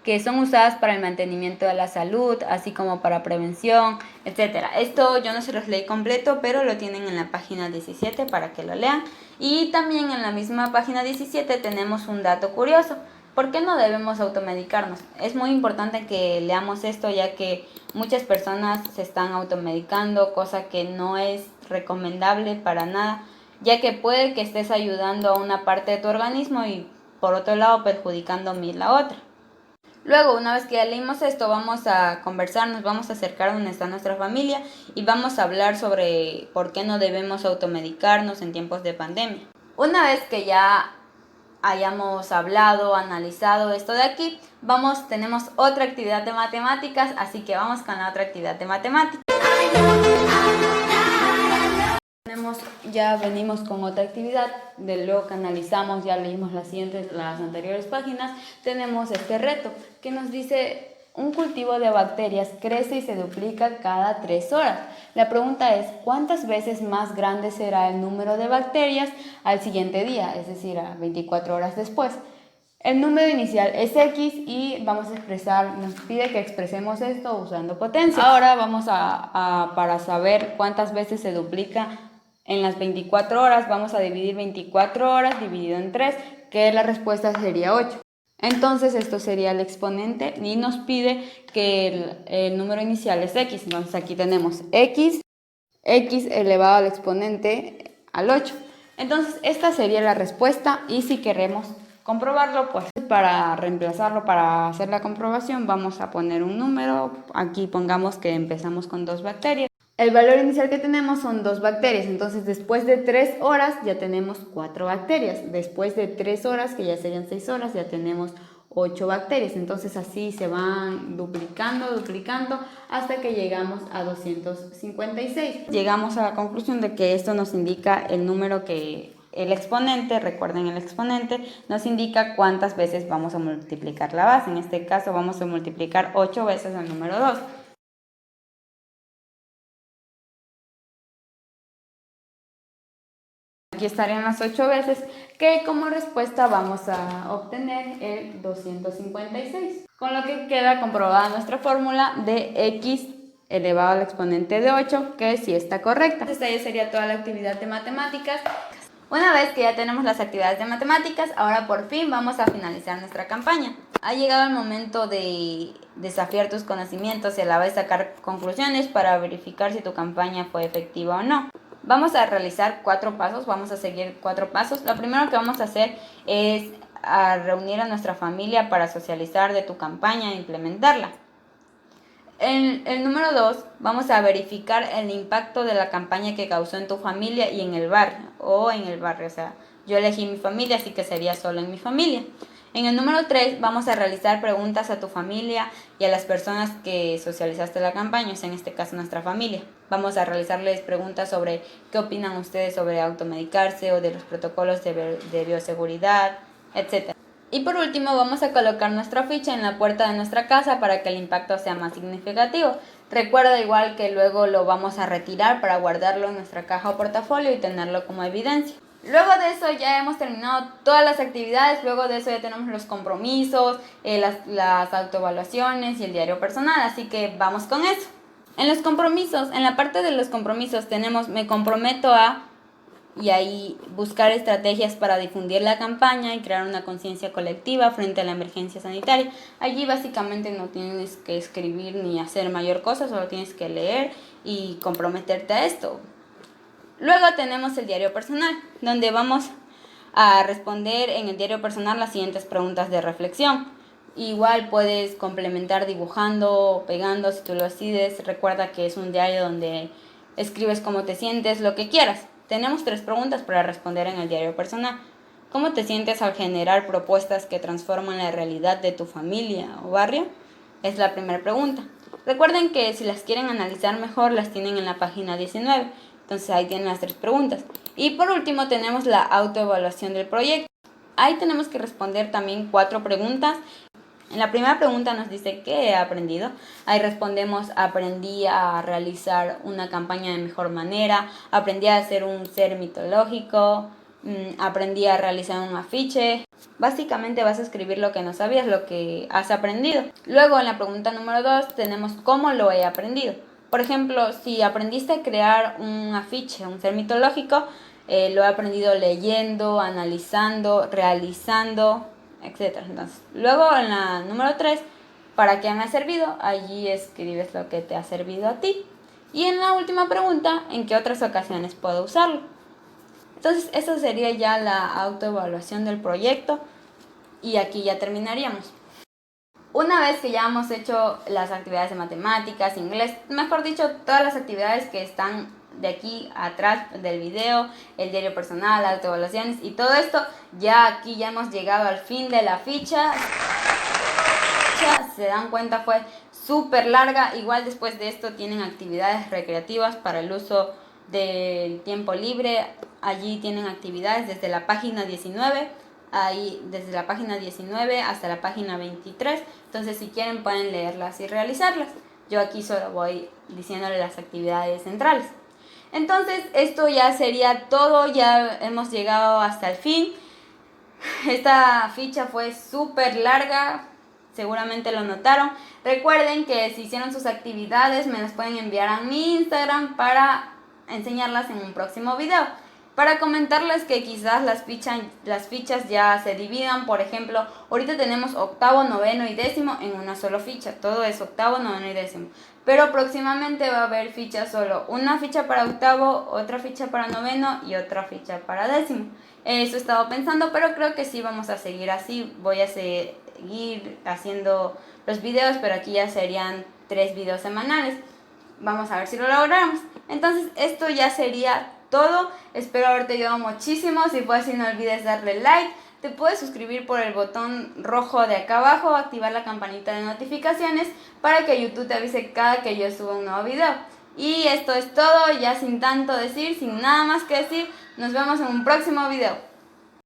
que son usadas para el mantenimiento de la salud, así como para prevención, etcétera? Esto yo no se los leí completo, pero lo tienen en la página 17 para que lo lean. Y también en la misma página 17 tenemos un dato curioso. ¿Por qué no debemos automedicarnos? Es muy importante que leamos esto, ya que muchas personas se están automedicando, cosa que no es recomendable para nada, ya que puede que estés ayudando a una parte de tu organismo y por otro lado perjudicando la otra. Luego, una vez que ya leímos esto, vamos a conversar, nos vamos a acercar donde está nuestra familia y vamos a hablar sobre por qué no debemos automedicarnos en tiempos de pandemia. Una vez que ya hayamos hablado, analizado esto de aquí, tenemos otra actividad de matemáticas, así que vamos con la otra actividad de matemáticas. Ya venimos con otra actividad, de lo que analizamos, ya leímos las anteriores páginas, tenemos este reto que nos dice: un cultivo de bacterias crece y se duplica cada 3 horas. La pregunta es, ¿cuántas veces más grande será el número de bacterias al siguiente día, es decir, a 24 horas después? El número inicial es X y nos pide que expresemos esto usando potencia. Ahora para saber cuántas veces se duplica en las 24 horas, vamos a dividir 24 horas dividido en 3, que la respuesta sería 8. Entonces esto sería el exponente y nos pide que el número inicial es X. Entonces aquí tenemos X elevado al exponente al 8. Entonces esta sería la respuesta y si queremos comprobarlo, pues para reemplazarlo, para hacer la comprobación, vamos a poner un número. Aquí pongamos que empezamos con 2 bacterias. El valor inicial que tenemos son 2 bacterias, entonces después de 3 horas ya tenemos 4 bacterias. Después de 3 horas, que ya serían 6 horas, ya tenemos 8 bacterias. Entonces así se van duplicando hasta que llegamos a 256. Llegamos a la conclusión de que esto nos indica el número que el exponente, recuerden, el exponente nos indica cuántas veces vamos a multiplicar la base. En este caso vamos a multiplicar 8 veces el número 2. Aquí estarían las 8 veces, que como respuesta vamos a obtener el 256. Con lo que queda comprobada nuestra fórmula de X elevado al exponente de 8, que sí está correcta. Esta ya sería toda la actividad de matemáticas. Una vez que ya tenemos las actividades de matemáticas, ahora por fin vamos a finalizar nuestra campaña. Ha llegado el momento de desafiar tus conocimientos y a la vez sacar conclusiones para verificar si tu campaña fue efectiva o no. Vamos a realizar 4 pasos, vamos a seguir 4 pasos. Lo primero que vamos a hacer es reunir a nuestra familia para socializar de tu campaña e implementarla. El número 2, vamos a verificar el impacto de la campaña que causó en tu familia y en el barrio. O sea, yo elegí mi familia, así que sería solo en mi familia. En el número 3 vamos a realizar preguntas a tu familia y a las personas que socializaste la campaña, o sea, en este caso nuestra familia. Vamos a realizarles preguntas sobre qué opinan ustedes sobre automedicarse o de los protocolos de bioseguridad, etc. Y por último vamos a colocar nuestra ficha en la puerta de nuestra casa para que el impacto sea más significativo. Recuerda igual que luego lo vamos a retirar para guardarlo en nuestra caja o portafolio y tenerlo como evidencia. Luego de eso ya hemos terminado todas las actividades, luego de eso ya tenemos los compromisos, las autoevaluaciones y el diario personal, así que vamos con eso. En la parte de los compromisos tenemos me comprometo a, y ahí buscar estrategias para difundir la campaña y crear una conciencia colectiva frente a la emergencia sanitaria. Allí básicamente no tienes que escribir ni hacer mayor cosa, solo tienes que leer y comprometerte a esto. Luego tenemos el diario personal, donde vamos a responder en el diario personal las siguientes preguntas de reflexión. Igual puedes complementar dibujando o pegando si tú lo decides. Recuerda que es un diario donde escribes cómo te sientes, lo que quieras. Tenemos 3 preguntas para responder en el diario personal. ¿Cómo te sientes al generar propuestas que transforman la realidad de tu familia o barrio? Es la primera pregunta. Recuerden que si las quieren analizar mejor, las tienen en la página 19. Entonces ahí tienen las 3 preguntas. Y por último tenemos la autoevaluación del proyecto. Ahí tenemos que responder también 4 preguntas. En la primera pregunta nos dice ¿qué he aprendido? Ahí respondemos: aprendí a realizar una campaña de mejor manera, aprendí a hacer un ser mitológico, aprendí a realizar un afiche. Básicamente vas a escribir lo que no sabías, lo que has aprendido. Luego en la pregunta número 2 tenemos cómo lo he aprendido. Por ejemplo, si aprendiste a crear un afiche, un ser mitológico, lo he aprendido leyendo, analizando, realizando, etcétera. Entonces, luego en la número 3, ¿para qué me ha servido? Allí escribes lo que te ha servido a ti. Y en la última pregunta, ¿en qué otras ocasiones puedo usarlo? Entonces, esa sería ya la autoevaluación del proyecto y aquí ya terminaríamos. Una vez que ya hemos hecho las actividades de matemáticas, inglés, mejor dicho, todas las actividades que están de aquí atrás del video, el diario personal, autoevaluaciones y todo esto, ya aquí ya hemos llegado al fin de la ficha. Se dan cuenta, fue súper larga. Igual después de esto tienen actividades recreativas para el uso del tiempo libre. Allí tienen actividades desde la página 19, ahí desde la página 19 hasta la página 23. Entonces si quieren pueden leerlas y realizarlas. Yo aquí solo voy diciéndole las actividades centrales. Entonces esto ya sería todo, ya hemos llegado hasta el fin. Esta ficha fue súper larga, seguramente lo notaron. Recuerden que si hicieron sus actividades me las pueden enviar a mi Instagram para enseñarlas en un próximo video. Para comentarles que quizás las fichas ya se dividan. Por ejemplo, ahorita tenemos octavo, noveno y décimo en una sola ficha. Todo es octavo, noveno y décimo. Pero próximamente va a haber fichas solo. Una ficha para octavo, otra ficha para noveno y otra ficha para décimo. Eso he estado pensando, pero creo que sí vamos a seguir así. Voy a seguir haciendo los videos, pero aquí ya serían 3 videos semanales. Vamos a ver si lo logramos. Entonces esto ya sería todo. Espero haberte ayudado muchísimo. Si fue así, no olvides darle like. Te puedes suscribir por el botón rojo de acá abajo, activar la campanita de notificaciones para que YouTube te avise cada que yo suba un nuevo video. Y esto es todo, ya sin tanto decir, sin nada más que decir. Nos vemos en un próximo video.